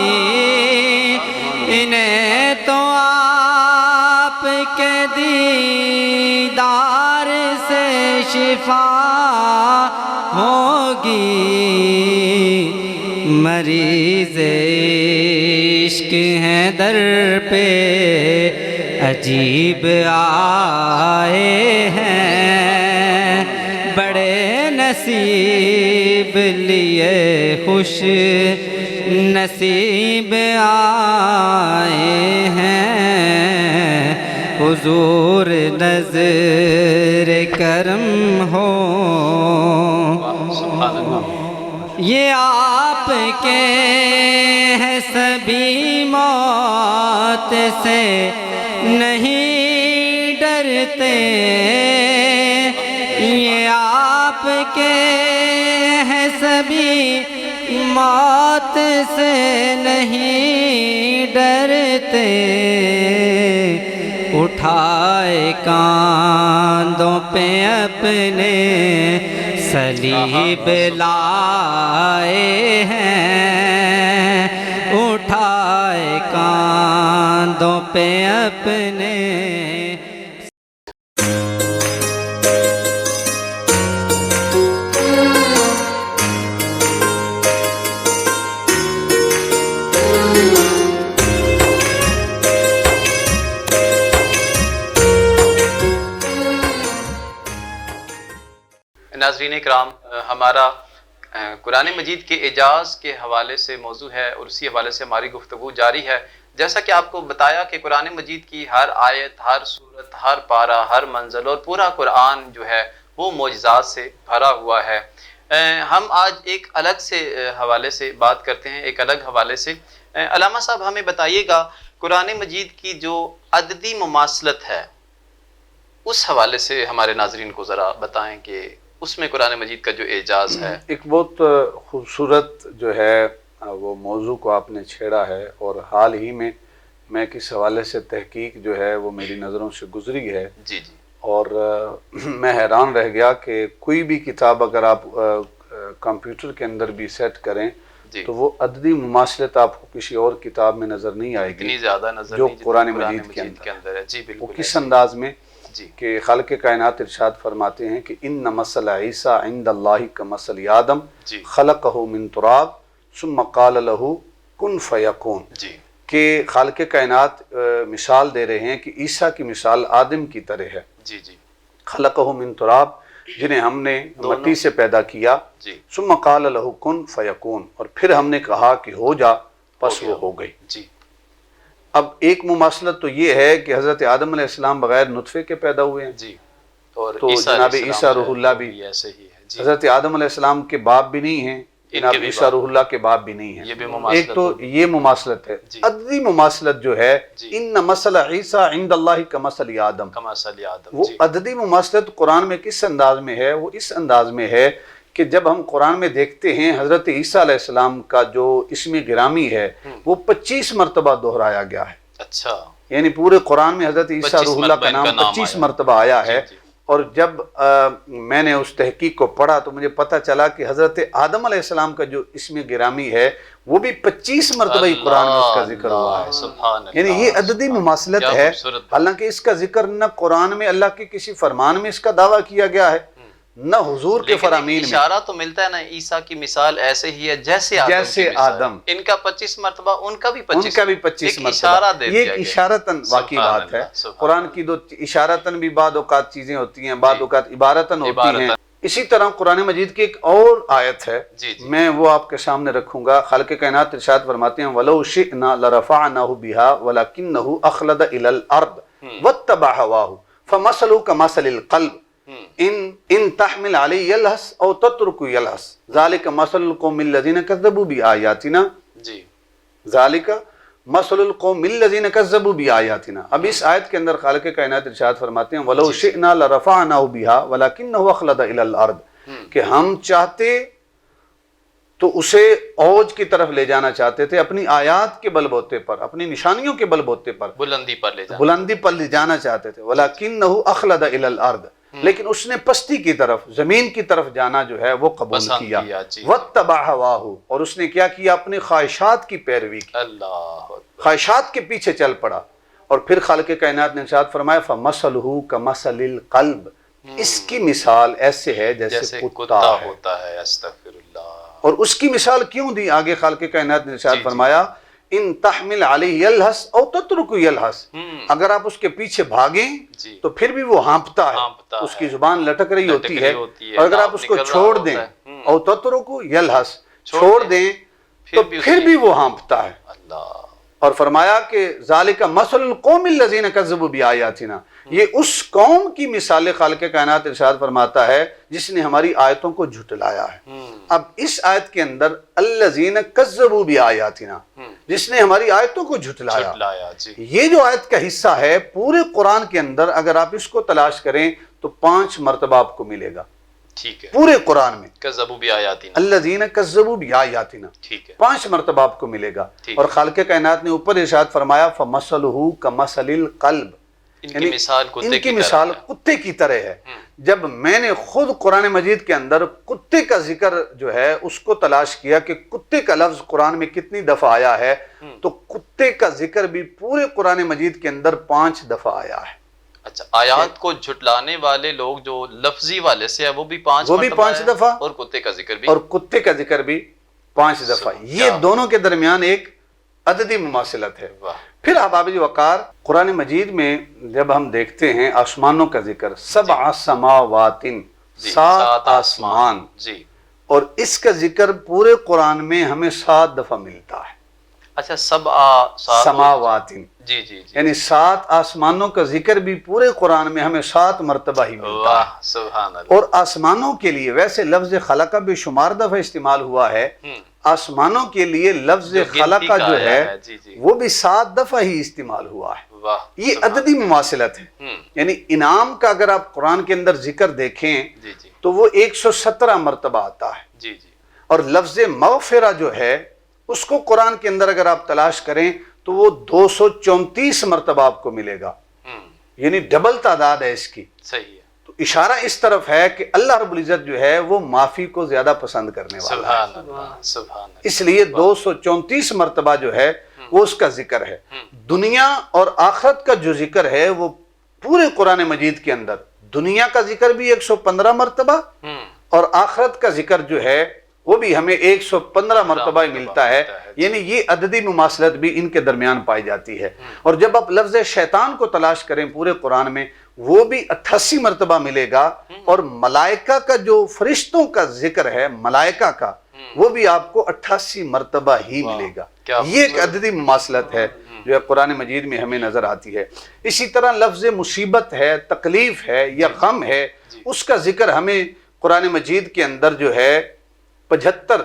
انہیں تو آپ کے دیدار سے شفا ہوگی، مریض عشق ہیں در پہ عجیب آئے ہیں، بڑے نصیب لیے خوش نصیب آئے ہیں، حضور نظر کرم ہو۔ یہ آپ کے ہیں سبھی موت سے نہیں ڈرتے، یہ آپ کے ہیں سبھی موت سے نہیں ڈرتے، اٹھائے کاندھوں پہ اپنے صلیب لائے ہیں، اٹھائے کاندھوں پہ اپنے۔ ناظرین کرام، ہمارا قرآن مجید کے اعجاز کے حوالے سے موضوع ہے اور اسی حوالے سے ہماری گفتگو جاری ہے۔ جیسا کہ آپ کو بتایا کہ قرآن مجید کی ہر آیت، ہر سورت، ہر پارہ، ہر منزل اور پورا قرآن جو ہے وہ معجزات سے بھرا ہوا ہے۔ ہم آج ایک الگ سے حوالے سے بات کرتے ہیں، ایک الگ حوالے سے۔ علامہ صاحب ہمیں بتائیے گا، قرآن مجید کی جو عددی مماثلت ہے اس حوالے سے ہمارے ناظرین کو ذرا بتائیں کہ اس میں قرآن مجید کا جو اعجاز ہے. ایک بہت خوبصورت جو ہے وہ موضوع کو آپ نے چھیڑا ہے، اور حال ہی میں کس حوالے سے تحقیق جو ہے وہ میری نظروں سے گزری ہے. جی جی. اور میں حیران رہ گیا کہ کوئی بھی کتاب اگر آپ کمپیوٹر کے اندر بھی سیٹ کریں تو وہ عددی مماثلت آپ کو کسی اور کتاب میں نظر نہیں آئے گی، اتنی زیادہ نظر جو نہیں قرآن مجید کے اندر ہے. جی بالکل. وہ کس انداز میں جی کہ خالق کائنات ارشاد فرماتے ہیں کہ ان مثل عیسیٰ عند اللہ کمثل آدم جی خلقہ من تراب ثم قال له کن فیکون. جی. کہ خالق کائنات مثال دے رہے ہیں کہ عیسیٰ کی مثال آدم کی طرح ہے. جی جی. خلقہ من تراب، جنہیں ہم نے مٹی سے پیدا کیا. جی. ثم قال له کن فیکون، اور پھر ہم نے کہا کہ ہو جا، پس وہ ہو گئی. جی. اب ایک مماثلت تو یہ ہے کہ حضرت آدم علیہ السلام بغیر نطفے کے پیدا ہوئے ہیں. جی. اور تو جناب عیسیٰ روح اللہ بھی ایسے ہی ہے. جی. حضرت آدم علیہ السلام کے باپ بھی نہیں ہیں، جناب عیسیٰ روح اللہ کے باپ بھی نہیں یہ بھی ہیں. مماثلت ایک تو یہ مماثلت ہے. جی. عددی مماثلت جو ہے جی. ان مثل عیسیٰ عند اللہ کمثل آدم، کمثل آدم. وہ جی. عددی مماثلت قرآن میں کس انداز میں ہے؟ وہ اس انداز میں ہے کہ جب ہم قرآن میں دیکھتے ہیں حضرت عیسیٰ علیہ السلام کا جو اسم گرامی ہے وہ 25 مرتبہ دہرایا گیا ہے. اچھا. یعنی پورے قرآن میں حضرت عیسیٰ روح اللہ کا نام 25 مرتبہ آیا ہے. جی. اور جب میں نے اس تحقیق کو پڑھا تو مجھے پتہ چلا کہ حضرت آدم علیہ السلام کا جو اسم گرامی ہے وہ بھی 25 مرتبہ ہی قرآن میں اس کا ذکر ہوا ہے. سبحان اللہ. یعنی یہ عددی مماثلت ہے، حالانکہ اس کا ذکر نہ قرآن میں اللہ کے کسی فرمان میں اس کا دعویٰ کیا گیا ہے، نہ حضور کے فرامین میں. اشارہ تو ملتا ہے نا، عیسیٰ کی مثال ایسے ہی ہے جیسے آدم. ان کا 25 مرتبہ، ان کا بھی 25 مرتبہ. یہ ایک اشارتاً واقعی بات ہے. قرآن کی دو اشارتاً بھی بعض اوقات چیزیں ہوتی ہیں، بعض اوقات عبارتاً ہوتی ہیں. اسی طرح قرآن مجید کی ایک اور آیت ہے، میں وہ آپ کے سامنے رکھوں گا. خالق کائنات ارشاد فرماتے ہیں وَلَوْ شِئْنَا لَرَفَعْنَاهُ بِهَا وَلَكِنَّهُ أَخْلَدَ إِلَى الْأَرْضِ وَاتَّبَعَ هَوَاهُ فَمَثَلُهُ كَمَثَلِ الْقَلْبِ ان تحمل علی یلحس او تترک یلحس ذالک مثل القوم الذین کذبوا بآیاتنا. جی. ذالک مثل القوم الذین کذبوا بآیاتنا. اب اس آیت کے اندر خالق کائنات ارشاد فرماتے ہیں وَلَوْ شِئْنَا لَرَفَعْنَاهُ بِهَا وَلَكِنَّهُ أَخْلَدَ إِلَى الْأَرْضِ، کہ ہم چاہتے تو اسے اوج کی طرف لے جانا چاہتے تھے، اپنی آیات کے بل بوتے پر، اپنی نشانیوں کے بل بوتے پر، بلندی پر لے جانا چاہتے تھے. وَلَكِنَّهُ أَخْلَدَ إِلَى الْأَرْضِ، لیکن اس نے پستی کی طرف، زمین کی طرف جانا جو ہے وہ قبول کیا. وَاتَّبَعَ هَوَاهُ، اور اس نے کیا کیا؟ اپنی خواہشات کی پیروی کی، اللہ خواہشات کے پیچھے چل پڑا. اور پھر خالق کائنات نے ارشاد فرمایا فَمَثَلُهُ كَمَثَلِ الْقَلْبِ، اس کی مثال ایسے ہے جیسے کتا ہوتا ہے. استغفر اللہ. اور اس کی مثال کیوں دی؟ آگے خالق کائنات نے ارشاد فرمایا ان تحمل علیہ یلحس او تترک یلحس، اگر آپ اس کے پیچھے بھاگیں تو پھر بھی وہ ہانپتا ہے، اس کی زبان لٹک رہی ہوتی ہے. اور اگر آپ اس کو چھوڑ دیں او تترک یلحس، چھوڑ دیں تو پھر بھی وہ ہانپتا ہے. اللہ. اور فرمایا کہ ذالک مثل القوم الذین کذبوا بآیاتنا، یہ اس قوم کی مثال خالق کائنات ارشاد فرماتا ہے جس نے ہماری آیتوں کو جھٹلایا ہے. اب اس آیت کے اندر الذین کذبوا بآیاتنا، جس نے ہماری آیتوں کو جھٹلایا. یہ جو آیت کا حصہ ہے پورے قرآن کے اندر اگر آپ اس کو تلاش کریں تو 5 مرتبہ آپ کو ملے گا. ٹھیک ہے. پورے قرآن میں کذبوا بآیاتنا، الذین کذبوا بآیاتنا، ٹھیک ہے، 5 مرتبہ آپ کو ملے گا. اور خالق کائنات نے اوپر ارشاد فرمایا فَمَثَلُهُ كَمَثَلِ الْقَلْبِ، ان کی مثال کتے کی طرح ہے. جب میں نے خود قرآن مجید کے اندر کتے کا ذکر جو ہے اس کو تلاش کیا کہ کتے کا لفظ قرآن میں کتنی دفعہ آیا ہے، تو کتے کا ذکر بھی پورے قرآن مجید کے اندر 5 دفعہ آیا ہے. اچھا، آیات کو جھٹلانے والے لوگ جو لفظی والے سے ہے وہ بھی 5 دفعہ، اور کتے کا ذکر بھی، اور کتے کا ذکر بھی 5 دفعہ. یہ دونوں کے درمیان ایک عددی مماثلت ہے. پھر احباب وقار، قرآن مجید میں جب ہم دیکھتے ہیں آسمانوں کا ذکر، 7 سماوات، 7 آسمان، اور اس کا ذکر پورے قرآن میں ہمیں 7 دفعہ ملتا ہے. اچھا سبع سماواتن، جی جی جی، یعنی 7 آسمانوں کا ذکر بھی پورے قرآن میں ہمیں 7 مرتبہ ہی ملتا ہے۔ واہ سبحان اللہ۔ اور آسمانوں کے لیے ویسے لفظ خلقہ بھی شمار دفعہ استعمال ہوا ہے، آسمانوں کے لیے لفظ خلقہ جو ہے جی جی، وہ بھی 7 دفعہ ہی استعمال ہوا ہے۔ واہ یہ عددی مماثلت ہے، یعنی انعام کا اگر آپ قرآن کے اندر ذکر دیکھیں جی جی تو وہ 117 مرتبہ آتا ہے، جی جی، اور لفظ مغفرہ جو ہے اس کو قرآن کے اندر اگر آپ تلاش کریں تو وہ 234 مرتبہ آپ کو ملے گا، یعنی ڈبل تعداد ہے اس کی۔ صحیح ہے، تو اشارہ اس طرف ہے کہ اللہ رب العزت جو ہے وہ معافی کو زیادہ پسند کرنے والا ہے، سبحان اللہ سبحان اللہ۔ اس لیے 234 مرتبہ جو ہے وہ اس کا ذکر ہے۔ دنیا اور آخرت کا جو ذکر ہے وہ پورے قرآن مجید کے اندر دنیا کا ذکر بھی 115 مرتبہ اور آخرت کا ذکر جو ہے وہ بھی ہمیں 115 مرتبہ ہی ملتا ہے، یعنی یہ عددی مماثلت بھی ان کے درمیان پائی جاتی ہے۔ اور جب آپ لفظ شیطان کو تلاش کریں پورے قرآن میں وہ بھی 88 مرتبہ ملے گا، اور ملائکہ کا جو فرشتوں کا ذکر ہے ملائکہ کا وہ بھی آپ کو 88 مرتبہ ہی ملے گا۔ یہ ایک عددی مماثلت ہے جو ہے قرآن مجید میں ہمیں نظر آتی ہے۔ اسی طرح لفظ مصیبت ہے، تکلیف ہے یا غم ہے، اس کا ذکر ہمیں قرآن مجید کے اندر جو ہے 75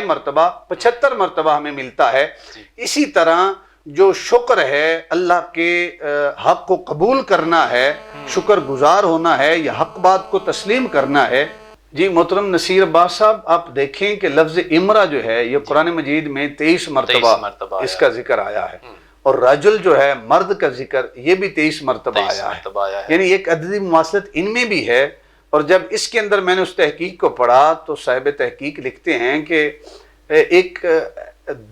مرتبہ 75 مرتبہ ہمیں ملتا ہے۔ اسی طرح جو شکر ہے، اللہ کے حق کو قبول کرنا ہے، شکر گزار ہونا ہے یا حق بات کو تسلیم کرنا ہے۔ جی محترم نصیر عباس صاحب، آپ دیکھیں کہ لفظ امرا جو ہے یہ قرآن مجید میں 23 مرتبہ اس کا ذکر آیا ہے، اور رجل جو ہے مرد کا ذکر یہ بھی 23 مرتبہ آیا ہے، یعنی ایک عددی مماثلت ان میں بھی ہے۔ اور جب اس کے اندر میں نے اس تحقیق کو پڑھا تو صاحب تحقیق لکھتے ہیں کہ ایک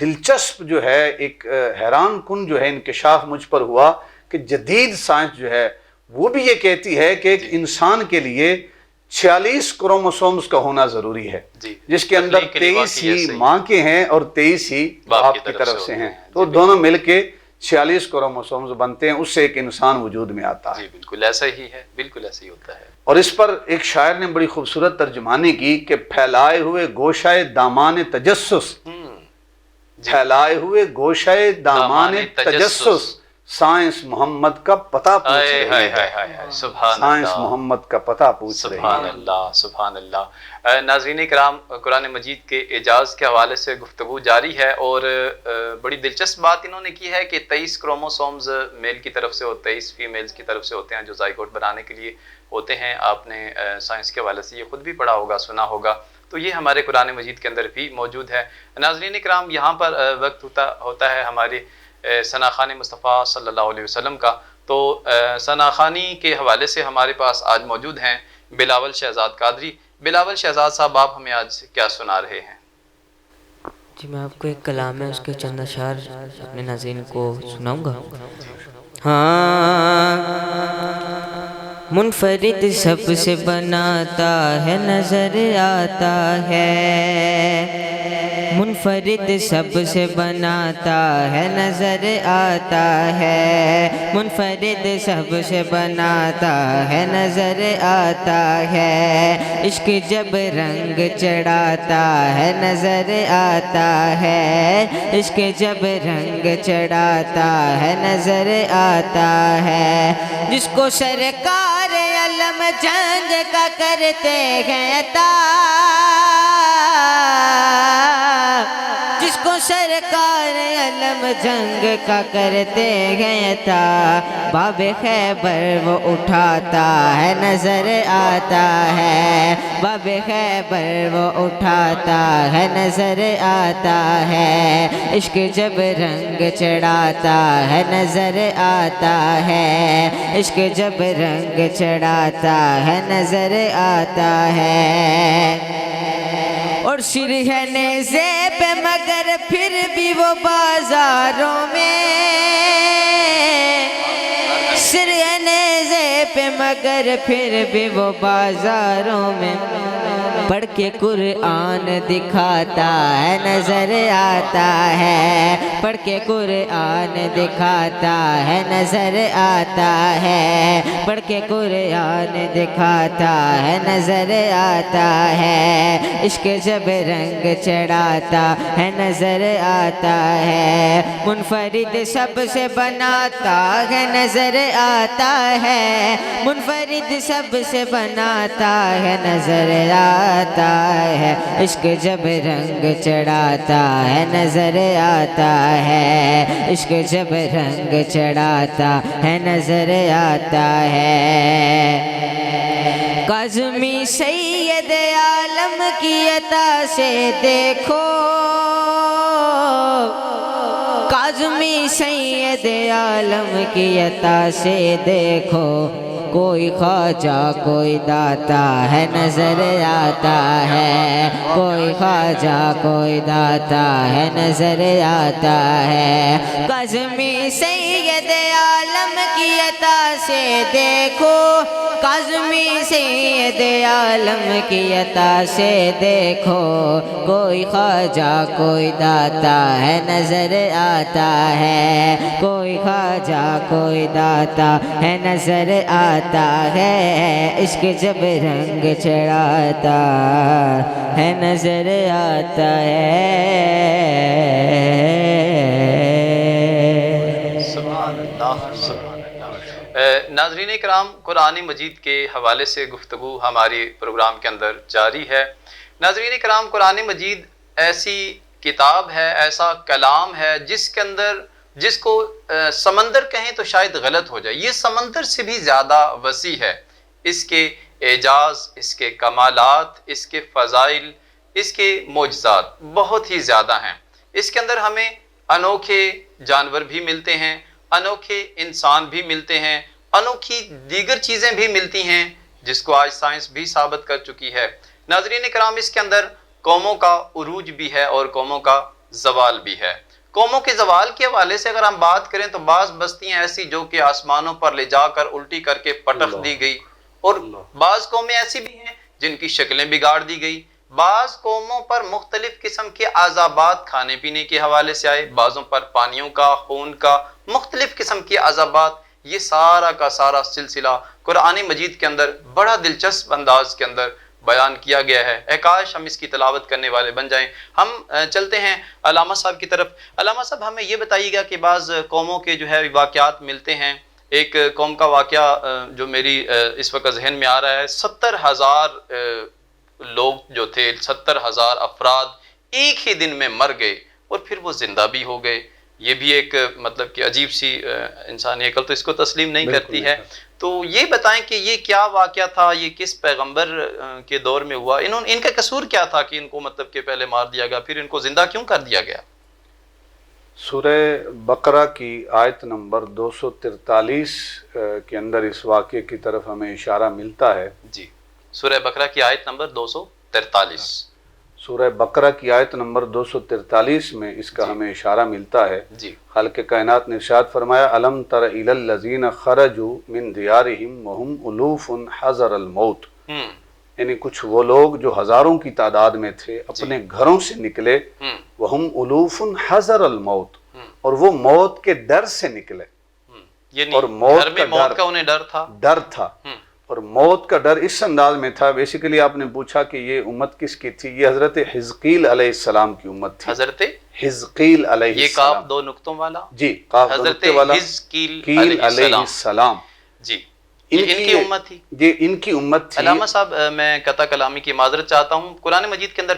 دلچسپ جو ہے، ایک حیران کن جو ہے انکشاف مجھ پر ہوا کہ جدید سائنس جو ہے وہ بھی یہ کہتی ہے کہ ایک انسان کے لیے 46 کروموسومز کا ہونا ضروری ہے، جس کے اندر 23 ہی ماں کے ہیں اور 23 ہی باپ کی طرف سے ہیں، تو دونوں مل کے 46 کروموسومز بنتے ہیں، اس سے ایک انسان وجود میں آتا ہے۔ جی بالکل ایسا ہی ہے، بالکل ایسا ہی ہوتا ہے۔ اور اس پر ایک شاعر نے بڑی خوبصورت ترجمانی کی کہ پھیلائے ہوئے گوشائے دامان تجسس، پھیلائے ہوئے گوشائے دامان تجسس، سائنس محمد کا پتہ پوچھ رہی ہے، سائنس محمد کا پتہ پوچھ رہی ہے۔ سبحان اللہ سبحان اللہ۔ ناظرین کرام، قرآن مجید کے اعجاز کے حوالے سے گفتگو جاری ہے، اور بڑی دلچسپ بات انہوں نے کی ہے کہ 23 کروموسومز میل کی طرف سے اور 23 فیمیلز کی طرف سے ہوتے ہیں جو زائگوٹ بنانے کے لیے ہوتے ہیں۔ آپ نے سائنس کے حوالے سے یہ خود بھی پڑھا ہوگا، سنا ہوگا، تو یہ ہمارے قرآن مجید کے اندر بھی موجود ہے۔ ناظرین کرام، یہاں پر وقت ہوتا ہے ہمارے ثناخوان مصطفیٰ صلی اللہ علیہ وسلم کا، تو ثناخوانی کے حوالے سے ہمارے پاس آج موجود ہیں بلاول شہزاد قادری۔ بلاول شہزاد صاحب، آپ ہمیں آج کیا سنا رہے ہیں؟ جی میں آپ کو ایک کلام ہے اس کے چند اشعار اپنے ناظرین کو سناؤں گا۔ ہاں، منفرد سب سے بناتا ہے، نظر آتا ہے، منفرد سب سے بناتا ہے، نظر آتا ہے، منفرد سب سے بناتا ہے، نظر آتا ہے، عشق جب رنگ چڑھاتا ہے، نظر آتا ہے، عشق جب رنگ چڑھاتا ہے، نظر آتا ہے، جس کو سرکار علم جنگ کا کرتے ہیں عطا، جس کو سرکار علم جنگ کا کرتے ہیں عطا، باب خیبر وہ اٹھاتا ہے، نظر آتا ہے، باب خیبر وہ اٹھاتا ہے، نظر آتا ہے، عشق جب رنگ چڑھاتا ہے، نظر آتا ہے، عشق جب رنگ چڑھاتا ہے، نظر آتا ہے، اور سرہن زیب مگر پھر بھی وہ بازاروں میں، سرہن زیب مگر پھر بھی وہ بازاروں میں، پڑھ کے قرآن دکھاتا ہے، نظر آتا ہے، پڑھ کے قرآن دکھاتا ہے نظر آتا ہے، پڑھ کے قرآن دکھاتا ہے نظر آتا ہے، عشق جب رنگ چڑھاتا ہے نظر آتا ہے، منفرد سب سے بناتا ہے نظر آتا ہے، منفرد سب سے بناتا ہے نظر آتا ہے، عشق جب رنگ چڑھاتا ہے نظر آتا ہے، عشق جب رنگ چڑھاتا ہے نظر آتا ہے۔ کاظمی سید عالم کی عطا سے دیکھو، کاظمی سید عالم کی عطا سے دیکھو، کوئی خواجہ کوئی داتا ہے نظر آتا ہے، کوئی خواجہ کوئی داتا ہے نظر آتا ہے۔ کاظمی سید عالم کی عطا سے دیکھو، کاظمی سید عالم کی عطا سے دیکھو، کوئی خواجہ کوئی داتا ہے نظر آتا ہے، کوئی خواجہ کوئی داتا ہے نظر آتا ہے، عشق جب رنگ چڑھاتا ہے نظر آتا ہے۔ سبحان اللہ، سبحان اللہ۔ ناظرین کرام، قرآن مجید کے حوالے سے گفتگو ہماری پروگرام کے اندر جاری ہے۔ ناظرین کرام، قرآن مجید ایسی کتاب ہے، ایسا کلام ہے جس کے اندر، جس کو سمندر کہیں تو شاید غلط ہو جائے، یہ سمندر سے بھی زیادہ وسیع ہے۔ اس کے اعجاز، اس کے کمالات، اس کے فضائل، اس کے معجزات بہت ہی زیادہ ہیں۔ اس کے اندر ہمیں انوکھے جانور بھی ملتے ہیں، انوکھے انسان بھی ملتے ہیں، انوکھی دیگر چیزیں بھی ملتی ہیں جس کو آج سائنس بھی ثابت کر چکی ہے۔ ناظرین کرام، اس کے اندر قوموں کا عروج بھی ہے اور قوموں کا زوال بھی ہے۔ قوموں کے زوال کے حوالے سے اگر ہم بات کریں تو بعض بستیاں ایسی جو کہ آسمانوں پر لے جا کر الٹی کر کے پٹخ دی گئی، اور بعض قومیں ایسی بھی ہیں جن کی شکلیں بگاڑ دی گئی۔ بعض قوموں پر مختلف قسم کے عذابات کھانے پینے کے حوالے سے آئے، بعضوں پر پانیوں کا، خون کا، مختلف قسم کے عذابات۔ یہ سارا کا سارا سلسلہ قرآن مجید کے اندر بڑا دلچسپ انداز کے اندر بیان کیا گیا ہے۔ اے کاش ہم اس کی تلاوت کرنے والے بن جائیں۔ ہم چلتے ہیں علامہ صاحب کی طرف۔ علامہ صاحب، ہمیں یہ بتائیے گا کہ بعض قوموں کے جو ہے واقعات ملتے ہیں۔ ایک قوم کا واقعہ جو میری اس وقت ذہن میں آ رہا ہے، 70,000 لوگ جو تھے، 70,000 افراد ایک ہی دن میں مر گئے اور پھر وہ زندہ بھی ہو گئے۔ یہ بھی ایک مطلب کہ عجیب سی انسانی عقل تو اس کو تسلیم نہیں کرتی ہے۔ تو یہ بتائیں کہ یہ کیا واقعہ تھا، یہ کس پیغمبر کے دور میں ہوا، ان کا قصور کیا تھا کہ ان کو مطلب کہ پہلے مار دیا گیا پھر ان کو زندہ کیوں کر دیا گیا؟ سورہ بقرہ کی آیت نمبر 243 کے اندر اس واقعے کی طرف ہمیں اشارہ ملتا ہے۔ جی، سورہ بقرہ کی آیت نمبر 243۔ سورہ بقرہ کی آیت نمبر 243 میں اس کا ہمیں اشارہ ملتا ہے۔ جی، خالق کائنات نے ارشاد فرمایا، الم تر الی الذین خرجوا من دیارہم وہم الوف حذر الموت، یعنی کچھ وہ لوگ جو ہزاروں کی تعداد میں تھے اپنے گھروں سے نکلے، وہم الوف حذر الموت، اور وہ موت کے ڈر سے نکلے، اور موت کا انہیں ڈر تھا، اور موت کا ڈر اس انداز میں تھا۔ بیسیکلی آپ نے پوچھا کہ یہ امت کس کی تھی، یہ حضرت حزقیل علیہ السلام کی امت تھی۔ حضرت حزقیل علیہ یہ السلام، کاف 2 نقطوں والا، جی، کاف 2 حضرت نقطے والا، حزقیل علیہ السلام۔ جی، ان کی امت تھی۔ یہ ان کی امت تھی۔ علامہ صاحب، میں قطع کلامی کی معذرت چاہتا ہوں، قرآن مجید کے اندر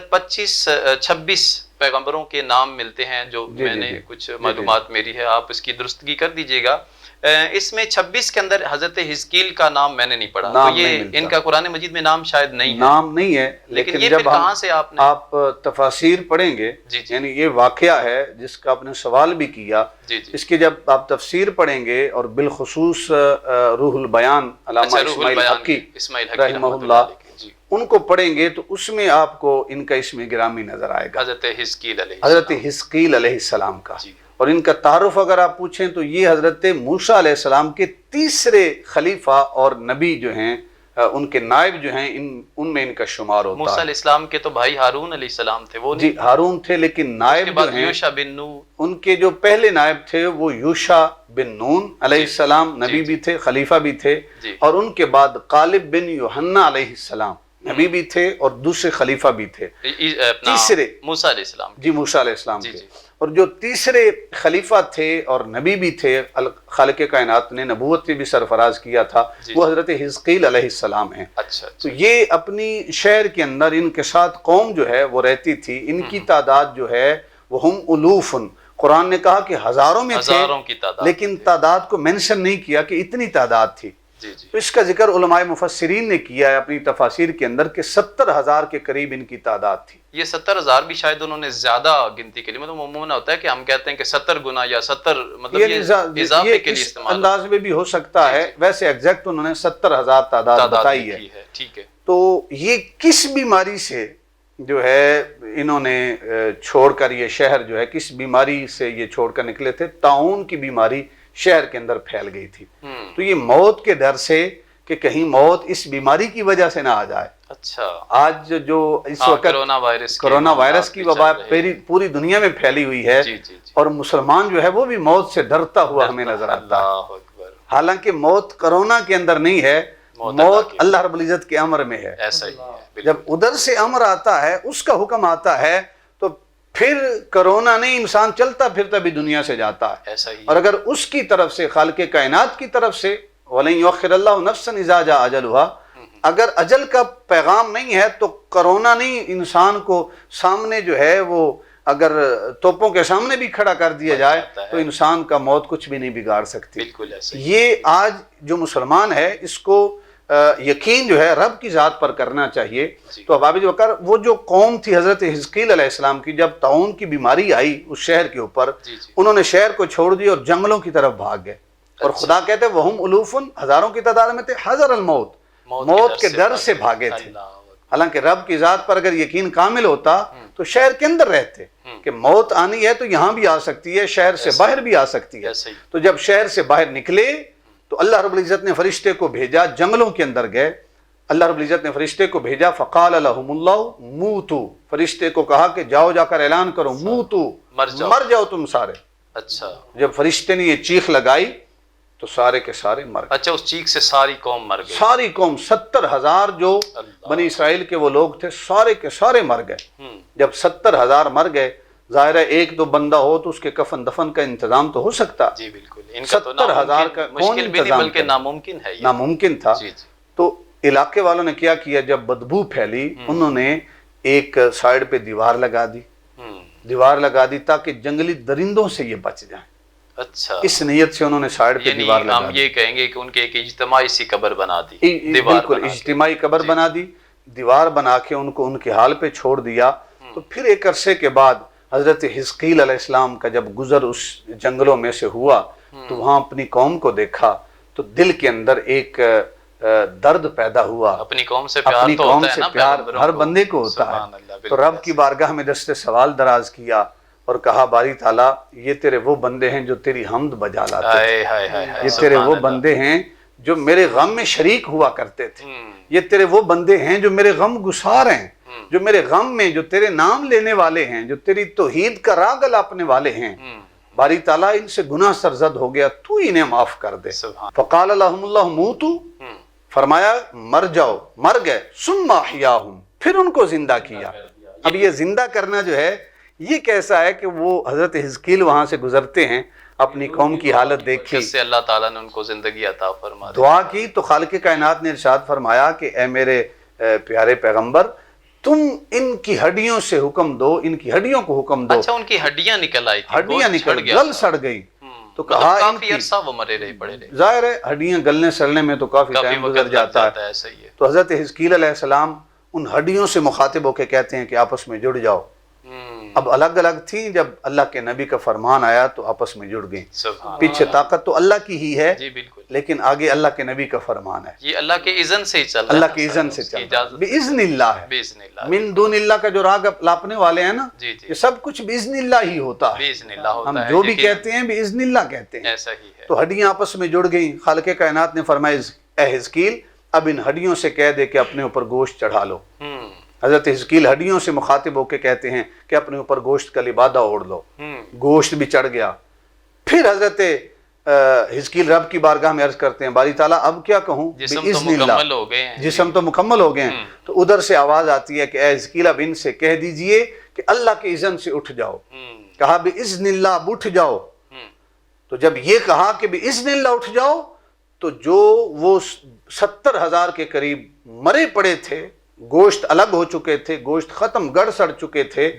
26 پیغمبروں کے نام ملتے ہیں، جو میں نے کچھ معلومات میری ہے، آپ اس کی درستگی کر دیجئے گا۔ اس میں 26 کے اندر حضرت حزقیل کا نام میں نے نہیں پڑھا، تو یہ ان کا قرآن مجید میں نام شاید نہیں ہے، لیکن یہ جب کہاں سے آپ تفاسیر پڑھیں گے، یعنی یہ واقعہ ہے جس کا آپ نے سوال بھی کیا، اس کی جب آپ تفسیر پڑھیں گے، اور بالخصوص روح البیان علامہ اسماعیل حقی رحمہ اللہ، ان کو پڑھیں گے تو اس میں آپ کو ان کا اسم گرامی نظر آئے گا، حضرت حزقیل علیہ السلام کا۔ اور ان کا تعارف اگر آپ پوچھیں تو یہ حضرت موسیٰ علیہ السلام کے تیسرے خلیفہ اور نبی جو ہیں ان کے نائب جو ہیں ان میں ان کا شمار ہوتا موسیٰ ہے۔ علیہ السلام کے تو بھائی ہارون علیہ السلام تھے، وہ جی ہارون تھے، لیکن اس نائب کے جو بعد ہیں یوشع بن نون، ان کے جو پہلے نائب تھے وہ یوشع بن نون علیہ السلام نبی بھی تھے، خلیفہ بھی تھے، جی اور ان کے بعد غالب بن یوحنا علیہ السلام نبی بھی تھے اور دوسرے خلیفہ بھی تھے۔ اپنا تیسرے موسیٰ علیہ السلام، جی موسیٰ علیہ السلام جی کے، جی اور جو تیسرے خلیفہ تھے اور نبی بھی تھے، خالق کائنات نے نبوت سے بھی سرفراز کیا تھا، جی وہ حضرت حزقیل علیہ السلام ہیں۔ اچھا تو یہ اپنی شہر کے اندر ان کے ساتھ قوم جو ہے وہ رہتی تھی، ان کی تعداد جو ہے وہ ہم الوفن، قرآن نے کہا کہ ہزاروں میں تھے، ہزاروں کی تعداد، لیکن تعداد کو مینشن نہیں کیا کہ اتنی تعداد تھی۔ جی جی تو اس کا ذکر علماء مفسرین نے کیا ہے اپنی تفاسیر کے اندر کہ 70,000 کے قریب ان کی تعداد تھی۔ یہ 70,000 بھی شاید انہوں نے زیادہ گنتی کے لیے، مطلب عموماً ہوتا ہے کہ ہم کہتے ہیں کہ 70 گنا یا 70، مطلب یہ اضافے کے لیے اس استعمال انداز میں بھی ہو سکتا ہے، ویسے ایگزیکٹ انہوں نے 70,000 تعداد بتائی ہے۔ لکھی ہے، ٹھیک ہے۔ تو یہ کس بیماری سے جو ہے انہوں نے چھوڑ کر یہ شہر جو ہے کس بیماری سے یہ چھوڑ کر نکلے تھے؟ طاعون کی بیماری شہر کے اندر پھیل گئی تھی، تو یہ موت کے ڈر سے کہ کہیں موت اس بیماری کی وجہ سے نہ آ جائے۔ اچھا، آج جو اس وقت کرونا وائرس کی وبا پوری دنیا میں پھیلی ہوئی ہے، جی جی جی، اور مسلمان جو ہے وہ بھی موت سے ڈرتا ہوا ہمیں نظر آتا ہے۔ اللہ اکبر، حالانکہ موت کرونا کے اندر نہیں ہے، موت اللہ رب العزت کے امر میں ہے۔ ایسا ہی ہے، جب ادھر سے امر آتا ہے، اس کا حکم آتا ہے، تو پھر کرونا نہیں، انسان چلتا پھرتا بھی دنیا سے جاتا ہے۔ ایسا ہی اور اگر اس کی طرف سے، خالق کائنات کی طرف سے وَلَن يُؤَخِّرَ اللَّهُ نَفْسًا إِذَا جَاءَ أَجَلُهَا، اگر اجل کا پیغام نہیں ہے تو کرونا نہیں، انسان کو سامنے جو ہے وہ اگر توپوں کے سامنے بھی کھڑا کر دیا جائے تو انسان کا موت کچھ بھی نہیں بگاڑ سکتی۔ بالکل ایسا ہی، یہ آج جو مسلمان ہے اس کو یقین جو ہے رب کی ذات پر کرنا چاہیے۔ تو ابابِ وقار وہ جو قوم تھی حضرت حزقیل علیہ السلام کی، جب طاعون کی بیماری آئی اس شہر کے اوپر، انہوں نے شہر کو چھوڑ دیا اور جنگلوں کی طرف بھاگ گئے، اور خدا کہتے ہیں وَهُمْ أُلُوفٌ، ہزاروں کی تعداد میں تھے، حذر الموت، موت کے ڈر سے بھاگے تھے۔ حالانکہ رب کی ذات پر اگر یقین کامل ہوتا تو شہر کے اندر رہتے کہ موت آنی ہے تو یہاں بھی آ سکتی ہے، شہر سے باہر بھی آ سکتی ہے۔ تو جب شہر سے باہر نکلے تو اللہ رب العزت نے فرشتے کو بھیجا، جنگلوں کے اندر گئے، اللہ رب العزت نے فرشتے کو بھیجا، فقال لهم اللہ موتو، فرشتے کو کہا کہ جاؤ جا کر اعلان کرو، موتو، مر جاؤ تم سارے۔ اچھا، جب فرشتے نے یہ چیخ لگائی تو سارے کے سارے مر گئے۔ اچھا، اس چیخ سے ساری قوم مر گئی، ساری قوم، 70,000 جو بنی اسرائیل کے وہ لوگ تھے سارے کے سارے مر گئے۔ جب 70,000 مر گئے، ظاہر ہے ایک دو بندہ ہو تو اس کے کفن دفن کا انتظام تو ہو سکتا، جی بالکل، ان کا تو 70,000 کا مشکل بھی نہیں بلکہ ناممکن ہے، ناممکن تھا۔ جی جی، تو علاقے والوں نے کیا کیا، جب بدبو پھیلی انہوں نے ایک سائیڈ پہ دیوار لگا دی، دیوار لگا دی تاکہ جنگلی درندوں سے یہ بچ جائیں۔ اچھا، اس نیت سے انہوں نے سائیڈ پہ دیوار لگا دی۔ ہم یہ کہیں گے کہ ان کے ایک اجتماعی سی قبر بنا دی، بالکل اجتماعی قبر بنا دی، دیوار بنا کے ان کو ان کے حال پہ چھوڑ دیا۔ تو پھر ایک عرصے کے بعد حضرت حزقیل علیہ السلام کا جب گزر اس جنگلوں میں سے ہوا تو وہاں اپنی قوم کو دیکھا تو دل کے اندر ایک درد پیدا ہوا۔ اپنی قوم سے پیار اپنی تو قوم ہوتا ہے سے نا، پیار پیغمبروں ہر کو، بندے کو ہوتا سبحان ہے۔ اللہ، تو رب کی بارگاہ میں دست سوال دراز کیا اور کہا باری تعالیٰ یہ تیرے وہ بندے ہیں جو تیری حمد بجا لاتے تھے، یہ تیرے وہ بندے ہیں جو میرے غم میں شریک ہوا کرتے تھے، یہ تیرے وہ بندے ہیں جو میرے غم گسار ہیں، جو میرے غم میں جو تیرے نام لینے والے ہیں، جو تیری توحید کا راگ الاپنے والے ہیں۔ باری تعالیٰ ان سے گناہ سرزد ہو گیا، تو انہیں معاف کر دے۔ فقال لهم اللہ موتو، فرمایا مر جاؤ، مر گئے، ثم احیاہم، پھر ان کو زندہ کیا۔ اب یہ زندہ کرنا جو ہے یہ کیسا ہے کہ وہ حضرت حزقیل وہاں سے گزرتے ہیں، اپنی قوم کی حالت دیکھی، جس سے اللہ تعالیٰ نے ان کو زندگی عطا فرما دی، دعا کی، تو خالق کائنات نے ارشاد فرمایا کہ اے میرے پیارے پیغمبر تم ان کی ہڈیوں سے حکم دو، ان کی ہڈیوں کو حکم دو۔ اچھا، ان کی ہڈیاں نکل آئی تھی، ہڈیاں نکل گل سڑ گئی، تو کہا ان کافی کی عرصہ وہ مرے رہے پڑے رہے، ظاہر ہے ہڈیاں گلنے سڑنے میں تو کافی ٹائم وقت گزر لگ جاتا ہے۔ ایسا ہی ہے۔ تو حضرت حزقیل علیہ السلام ان ہڈیوں سے مخاطب ہو کے کہتے ہیں کہ آپس میں جڑ جاؤ۔ اب الگ الگ تھیں، جب اللہ کے نبی کا فرمان آیا تو آپس میں جڑ گئیں۔ سبحان پیچھے طاقت تو اللہ کی ہی ہے، جی بالکل، لیکن آگے اللہ کے نبی کا فرمان ہے، یہ اللہ کے اذن سے ہی چل رہا ہے، اللہ کی اذن سے چل رہا ہے، بِإِذْنِ اللہ ہے۔ باذن اللہ، من دون اللہ کا جو راگ لاپنے والے ہیں نا، جی جی، یہ سب کچھ بِإِذْنِ اللہ ہی ہوتا ہے۔ باذن اللہ ہوتا ہم ہے، جو بھی لیکن کہتے ہیں بِإِذْنِ اللہ کہتے ہیں۔ ایسا ہی ہے، تو ہڈیاں آپس میں جڑ گئیں۔ خالق کائنات نے فرمایا اے حزقیل اب ان ہڈیوں سے کہہ دے کہ اپنے اوپر گوشت چڑھا لو۔ حضرت حزقیل ہڈیوں سے مخاطب ہو کے کہتے ہیں کہ اپنے اوپر گوشت کا لبادہ اوڑھ لو، گوشت بھی چڑھ گیا۔ پھر حضرت حزقیل رب کی بارگاہ میں عرض کرتے ہیں باری تعالیٰ اب کیا کہوں، جسم تو مکمل ہو گئے ہیں، جسم تو مکمل ہو گئے ہیں۔ تو ادھر سے آواز آتی ہے کہ اے حزقیل اب ان سے کہہ دیجئے کہ اللہ کے اذن سے اٹھ جاؤ۔ کہا بِإِذْنِ اللَّهِ اب اٹھ جاؤ۔ تو جب یہ کہا کہ بِإِذْنِ اللَّهِ اٹھ جاؤ، تو جو وہ 70,000 کے قریب مرے پڑے تھے، گوشت الگ ہو چکے تھے، گوشت ختم گڑ سڑ چکے تھے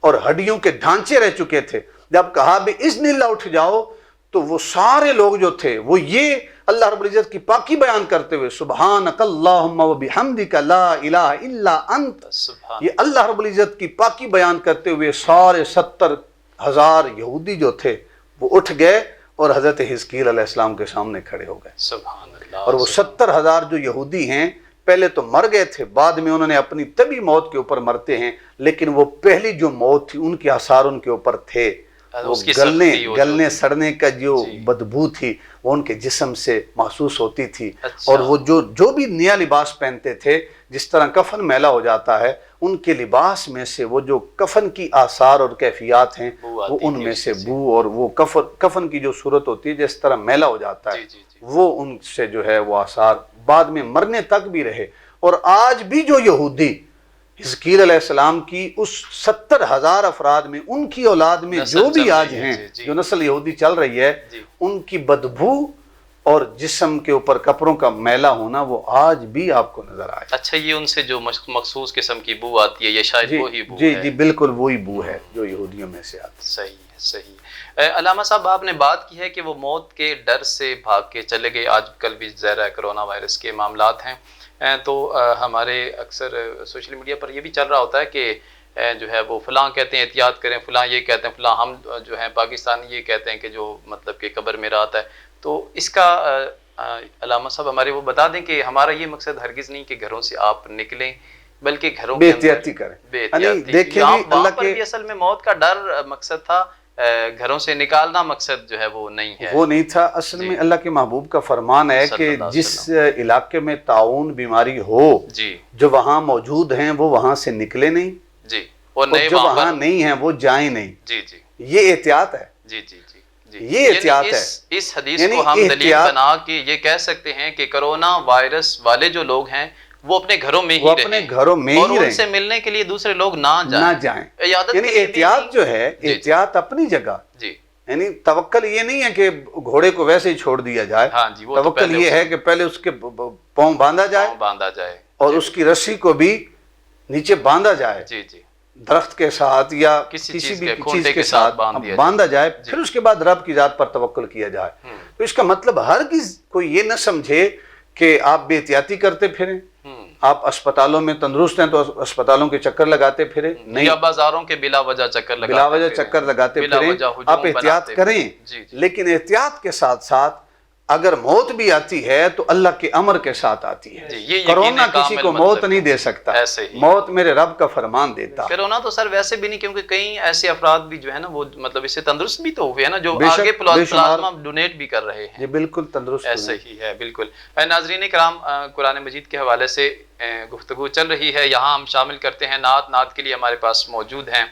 اور ہڈیوں کے ڈھانچے رہ چکے تھے، جب کہا بِإِذْنِ اللَّهِ اٹھ جاؤ تو وہ سارے لوگ جو تھے وہ یہ اللہ رب العزت کی پاکی بیان کرتے ہوئے سبحانک اللہم و بحمدک لا الہ الا انت، یہ اللہ رب العزت کی پاکی بیان کرتے ہوئے سارے 70,000 یہودی جو تھے وہ اٹھ گئے اور حضرت حزقیل علیہ السلام کے سامنے کھڑے ہو گئے۔ سبحان اللہ۔ اور وہ 70,000 جو یہودی ہیں پہلے تو مر گئے تھے، بعد میں انہوں نے اپنی طبی موت کے اوپر مرتے ہیں، لیکن وہ پہلی جو موت تھی ان کے آثار ان کے اوپر تھے، وہ گلنے سڑنے کا جو بدبو تھی وہ ان کے جسم سے محسوس ہوتی تھی۔ اور وہ جو بھی نیا لباس پہنتے تھے، جس طرح کفن میلا ہو جاتا ہے، ان کے لباس میں سے وہ جو کفن کی آثار اور کیفیات ہیں وہ ان میں سے بو، اور وہ کفن کی جو صورت ہوتی ہے جس طرح میلا ہو جاتا ہے وہ ان سے جو ہے وہ آثار بعد میں مرنے تک بھی رہے۔ اور آج بھی جو یہودی حزقیل علیہ السلام کی اس 70,000 افراد میں، ان کی اولاد میں جو بھی آج ہیں، جو نسل یہودی چل رہی ہے، ان کی بدبو اور جسم کے اوپر کپڑوں کا میلا ہونا وہ آج بھی آپ کو نظر آئے۔ اچھا، یہ ان سے جو مخصوص قسم کی بو آتی ہے یہ شاید وہی بو ہے؟ جی بالکل وہی بو ہے جو یہودیوں میں سے آتی ہے۔ صحیح ہے، صحیح۔ علامہ صاحب آپ نے بات کی ہے کہ وہ موت کے ڈر سے بھاگ کے چلے گئے۔ آج کل بھی ظاہر ہے کرونا وائرس کے معاملات ہیں، تو ہمارے اکثر سوشل میڈیا پر یہ بھی چل رہا ہوتا ہے کہ جو ہے وہ فلاں کہتے ہیں احتیاط کریں، فلاں یہ کہتے ہیں، فلاں ہم جو ہیں پاکستانی یہ کہتے ہیں کہ جو مطلب کہ قبر میں رات ہے۔ تو اس کا علامہ صاحب ہمارے وہ بتا دیں کہ ہمارا یہ مقصد ہرگز نہیں کہ گھروں سے آپ نکلیں، بلکہ گھروں بے احتیاطی کریں۔ بے احتیاطی دیکھیں اللہ کے بھی اصل میں موت کا ڈر مقصد تھا، گھروں سے نکالنا مقصد جو ہے وہ نہیں ہے، وہ نہیں تھا۔ اصل میں اللہ کے محبوب کا فرمان ہے کہ جس علاقے میں طاعون بیماری ہو جو وہاں موجود ہیں وہ وہاں سے نکلے نہیں، اور جو وہاں نہیں ہیں وہ جائیں نہیں۔ یہ احتیاط ہے، یہ احتیاط ہے۔ اس حدیث کو ہم دلیل بنا کے یہ کہہ سکتے ہیں کہ کرونا وائرس والے جو لوگ ہیں وہ اپنے گھروں میں ہی رہیں، اور ان سے ملنے کے لیے دوسرے لوگ نہ جائیں۔ یعنی احتیاط جو ہے، احتیاط اپنی جگہ، یعنی توکل یہ نہیں ہے کہ گھوڑے کو ویسے ہی چھوڑ دیا جائے، توکل یہ ہے کہ پہلے اس کے پاؤں باندھا جائے اور اس کی رسی کو بھی نیچے باندھا جائے، درخت کے ساتھ یا کسی بھی چیز کے ساتھ باندھا جائے، پھر اس کے بعد رب کی ذات پر توکل کیا جائے۔ تو اس کا مطلب ہرگز کوئی یہ نہ سمجھے کہ آپ بے احتیاطی کرتے پھریں، آپ اسپتالوں میں تندرست ہیں تو اسپتالوں کے چکر لگاتے پھریں، نہیں، یا بازاروں کے بلا وجہ چکر لگاتے پھریں۔ آپ احتیاط کریں، لیکن احتیاط کے ساتھ ساتھ اگر موت بھی آتی ہے تو اللہ کے امر کے ساتھ آتی ہے۔ کرونا کسی کو موت نہیں دے سکتا، موت میرے رب کا فرمان دیتا۔ کرونا تو سر ویسے بھی نہیں، کیونکہ کئی ایسے افراد بھی جو ہے نا وہ مطلب اس سے تندرست بھی تو ہوئے ہیں نا، جو آگے پلازما ڈونیٹ بھی کر رہے ہیں۔ یہ بالکل تندرست ایسے ہی ہے، بالکل۔ ناظرین کرام، قرآن مجید کے حوالے سے گفتگو چل رہی ہے، یہاں ہم شامل کرتے ہیں نعت کے لیے ہمارے پاس موجود ہیں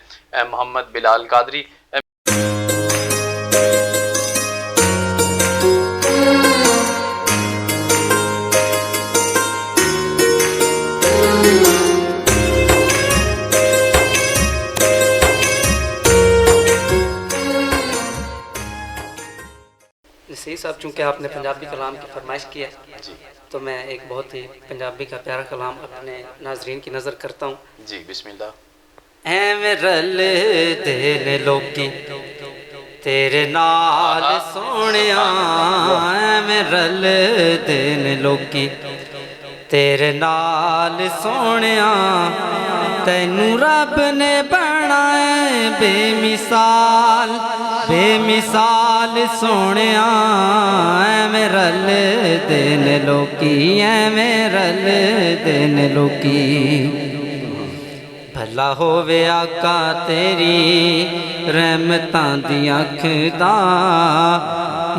محمد بلال قادری۔ نصیر صاحب، چونکہ آپ نے پنجابی کلام کی فرمائش کی ہے تو میں ایک بہت ہی پنجابی کا پیارا کلام اپنے ناظرین کی نظر کرتا ہوں۔ جی بسم اللہ۔ ایویں رل دے نے لوکی تیرے نال سونیا، ایویں رل دے نے لوکی تیرے نال سونیا، تینوں رب نے بنائے بے مثال، بے مثال سونیا، ایویں رل دے نے لوکی، ایویں رل دے نے لوکی۔ بھلا ہووے آقا تیری رحمتاں دی اکھ دا،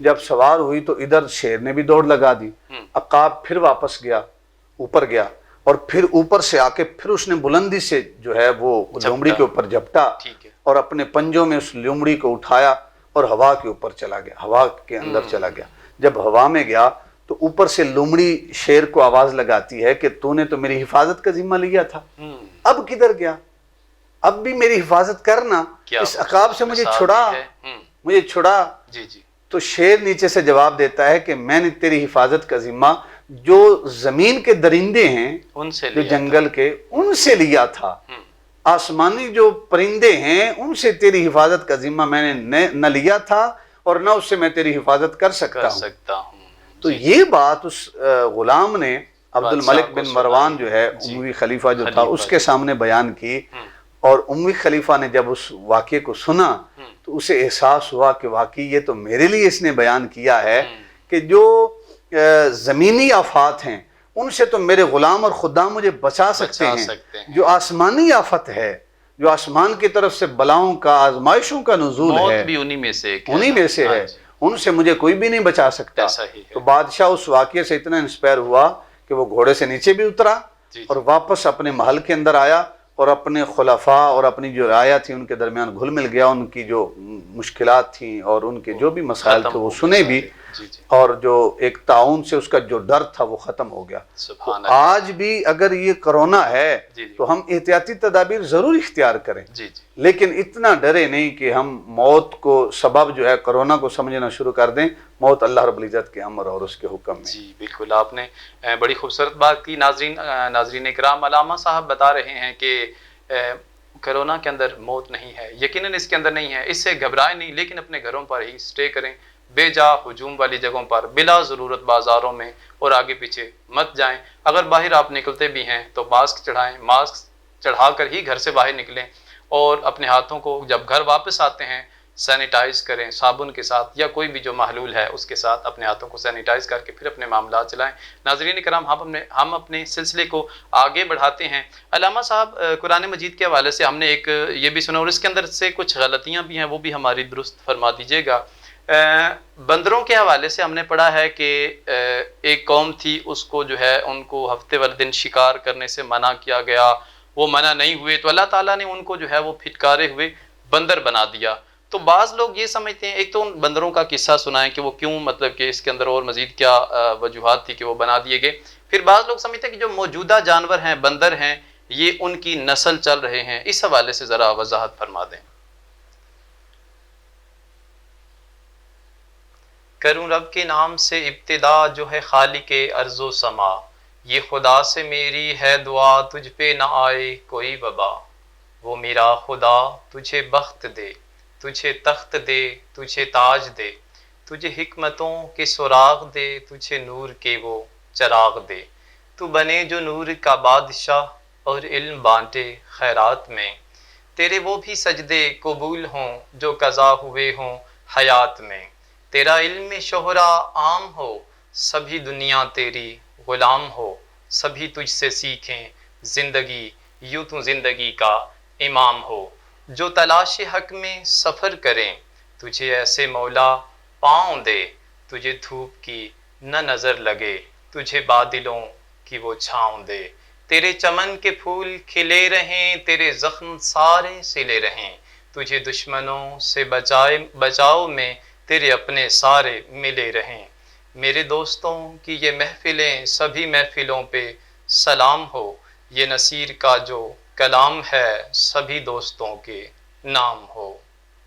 جب سوار ہوئی تو ادھر شیر نے بھی دوڑ لگا دی، عقاب پھر واپس گیا، اوپر گیا، اور پھر اوپر سے آ کے پھر اس نے بلندی سے جو ہے وہ لومڑی کے اوپر جھپٹا اور اپنے پنجوں میں اس لومڑی کو اٹھایا اور ہوا کے اوپر چلا گیا، ہوا کے اندر چلا گیا۔ جب ہوا میں گیا تو اوپر سے لومڑی شیر کو آواز لگاتی ہے کہ تو نے تو میری حفاظت کا ذمہ لیا تھا، اب کدھر گیا؟ اب بھی میری حفاظت کرنا، اس عقاب سے مجھے چھڑا۔ تو شیر نیچے سے جواب دیتا ہے کہ میں نے تیری حفاظت کا ذمہ جو زمین کے درندے ہیں، جو جنگل کے، ان سے لیا تھا، آسمانی جو پرندے ہیں ان سے تیری حفاظت کا ذمہ میں نے نہ لیا تھا اور نہ اس سے میں تیری حفاظت کر سکتا ہوں۔ تو یہ بات اس غلام نے عبد الملک بن مروان جو ہے اموی خلیفہ جو تھا اس کے سامنے بیان کی، اور اموی خلیفہ نے جب اس واقعے کو سنا تو اسے احساس ہوا کہ واقعی یہ تو میرے لیے اس نے بیان کیا ہے کہ جو زمینی آفات ہیں ان سے تو میرے غلام اور خدا مجھے بچا سکتے ہیں، جو آسمانی آفت ہے، جو آسمان کی طرف سے بلاؤں کا، آزمائشوں کا نزول ہے، بھی انہی میں سے ہے، ان سے مجھے کوئی بھی نہیں بچا سکتا۔ تو بادشاہ اس واقعے سے اتنا انسپائر ہوا کہ وہ گھوڑے سے نیچے بھی اترا اور واپس اپنے محل کے اندر آیا اور اپنے خلفاء اور اپنی جو رعایا تھی ان کے درمیان گھل مل گیا، ان کی جو مشکلات تھیں اور ان کے جو بھی مسائل تھے وہ سنے بھی، اور جو ایک تعاون سے اس کا جو ڈر تھا وہ ختم ہو گیا۔ تو آج بھی اگر یہ کرونا ہے تو ہم احتیاطی تدابیر ضرور اختیار کریں، لیکن اتنا ڈرے نہیں کہ ہم موت کو سبب جو ہے کرونا کو سمجھنا شروع کر دیں۔ موت اللہ رب العزت کے امر اور اس کے حکم میں۔ جی بالکل، آپ نے بڑی خوبصورت بات کی۔ ناظرین اکرام، علامہ صاحب بتا رہے ہیں کہ کرونا کے اندر موت نہیں ہے، یقیناً اس کے اندر نہیں ہے، اس سے گھبرائیں نہیں، لیکن اپنے گھروں پر ہی سٹے کریں، بے جا ہجوم والی جگہوں پر، بلا ضرورت بازاروں میں اور آگے پیچھے مت جائیں۔ اگر باہر آپ نکلتے بھی ہیں تو ماسک چڑھائیں، ماسک چڑھا کر ہی گھر سے باہر نکلیں، اور اپنے ہاتھوں کو جب گھر واپس آتے ہیں سینیٹائز کریں صابن کے ساتھ یا کوئی بھی جو محلول ہے اس کے ساتھ، اپنے ہاتھوں کو سینیٹائز کر کے پھر اپنے معاملات چلائیں۔ ناظرین کرام، ہم اپنے سلسلے کو آگے بڑھاتے ہیں۔ علامہ صاحب، قرآن مجید کے حوالے سے ہم نے ایک یہ بھی سنا اور اس کے اندر سے کچھ غلطیاں بھی ہیں، وہ بھی ہماری درست فرما دیجیے گا۔ بندروں کے حوالے سے ہم نے پڑھا ہے کہ ایک قوم تھی، اس کو جو ہے ان کو ہفتے والے دن شکار کرنے سے منع کیا گیا، وہ منع نہیں ہوئے تو اللہ تعالیٰ نے ان کو جو ہے وہ پھٹکارے ہوئے بندر بنا دیا۔ تو بعض لوگ یہ سمجھتے ہیں، ایک تو ان بندروں کا قصہ سنائیں کہ وہ کیوں، مطلب کہ اس کے اندر اور مزید کیا وجوہات تھی کہ وہ بنا دیے گئے۔ پھر بعض لوگ سمجھتے ہیں کہ جو موجودہ جانور ہیں، بندر ہیں، یہ ان کی نسل چل رہے ہیں۔ اس حوالے سے ذرا وضاحت فرما دیں۔ کروں رب کے نام سے ابتدا جو ہے خالق ارض و سما، یہ خدا سے میری ہے دعا تجھ پہ نہ آئے کوئی وبا، وہ میرا خدا تجھے بخت دے، تجھے تخت دے، تجھے تاج دے، تجھے حکمتوں کے سراغ دے، تجھے نور کے وہ چراغ دے، تو بنے جو نور کا بادشاہ اور علم بانٹے خیرات میں، تیرے وہ بھی سجدے قبول ہوں جو قضا ہوئے ہوں حیات میں، تیرا علم شہرا عام ہو، سبھی دنیا تیری غلام ہو، سبھی تجھ سے سیکھیں زندگی، یوں تو زندگی کا امام ہو، جو تلاش حق میں سفر کریں تجھے ایسے مولا پاؤں دے، تجھے دھوپ کی نہ نظر لگے، تجھے بادلوں کی وہ چھاؤں دے، تیرے چمن کے پھول کھلے رہیں، تیرے زخم سارے سلے رہیں، تجھے دشمنوں سے بچاؤ میں تیرے اپنے سارے ملے رہیں، میرے دوستوں کی یہ محفلیں سبھی محفلوں پہ سلام ہو، یہ نصیر کا جو کلام ہے سبھی دوستوں کے نام ہو۔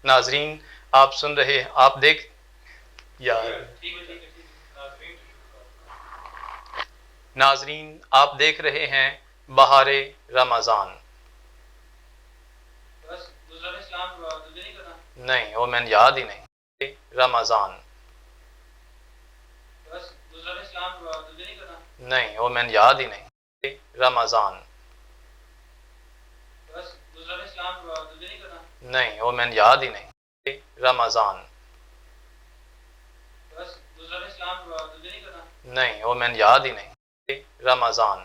ناظرین آپ سن رہے، آپ دیکھ ناظرین آپ دیکھ رہے ہیں بہار رمضان۔ نہیں، وہ میں یاد ہی نہیں۔ رمضان نہیں، وہ میں یاد ہی نہیں۔ رمضان نہیں، وہ میں یاد ہی نہیں۔ رمضان نہیں، وہ میں یاد ہی نہیں۔ رمضان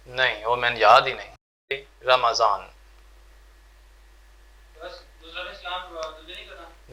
نہیں، وہ میں یاد ہی نہیں۔ رمضان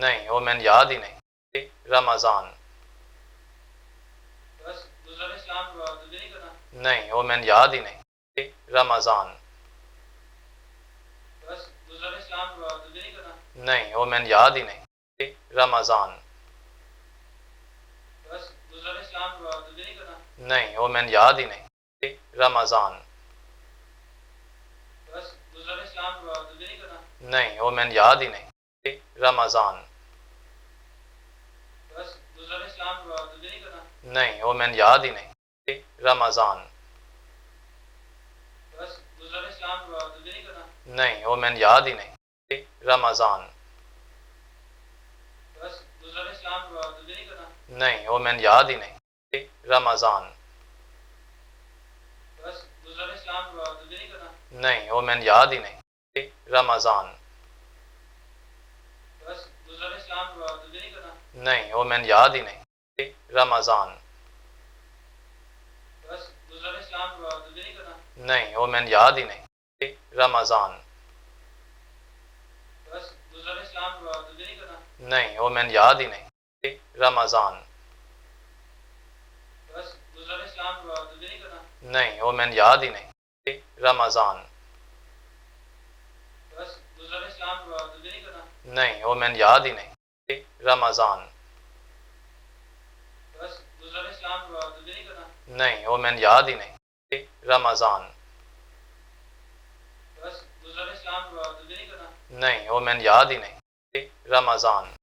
نہیں وہ میں یاد ہی نہیں. رمضان. نہیں وہ میں یاد ہی نہیں. رمضان. نہیں وہ میں یاد ہی نہیں. رمضان. نہیں وہ میں یاد ہی نہیں. رمضان. نہیں وہ میں یاد ہی نہیں. رمضان. نہیں وہ میں یاد ہی نہیں. رمضان. نہیں وہ میں یاد ہی نہیں. رمضان. نہیں وہ میں یاد ہی نہیں. رمضان. نہیں وہ میں یاد ہی نہیں. رمضان. نہیں وہ میں یاد ہی نہیں. رمضان. نہیں وہ میں یاد ہی نہیں. رمضان. نہیں وہ میں یاد ہی نہیں. رمضان. نہیں وہ میں یاد ہی نہیں. رمضان. نہیں وہ میں یاد ہی نہیں. رمضان. نہیں وہ میں یاد ہی نہیں. رمضان. نہیں وہ میں یاد ہی نہیں. رمضان.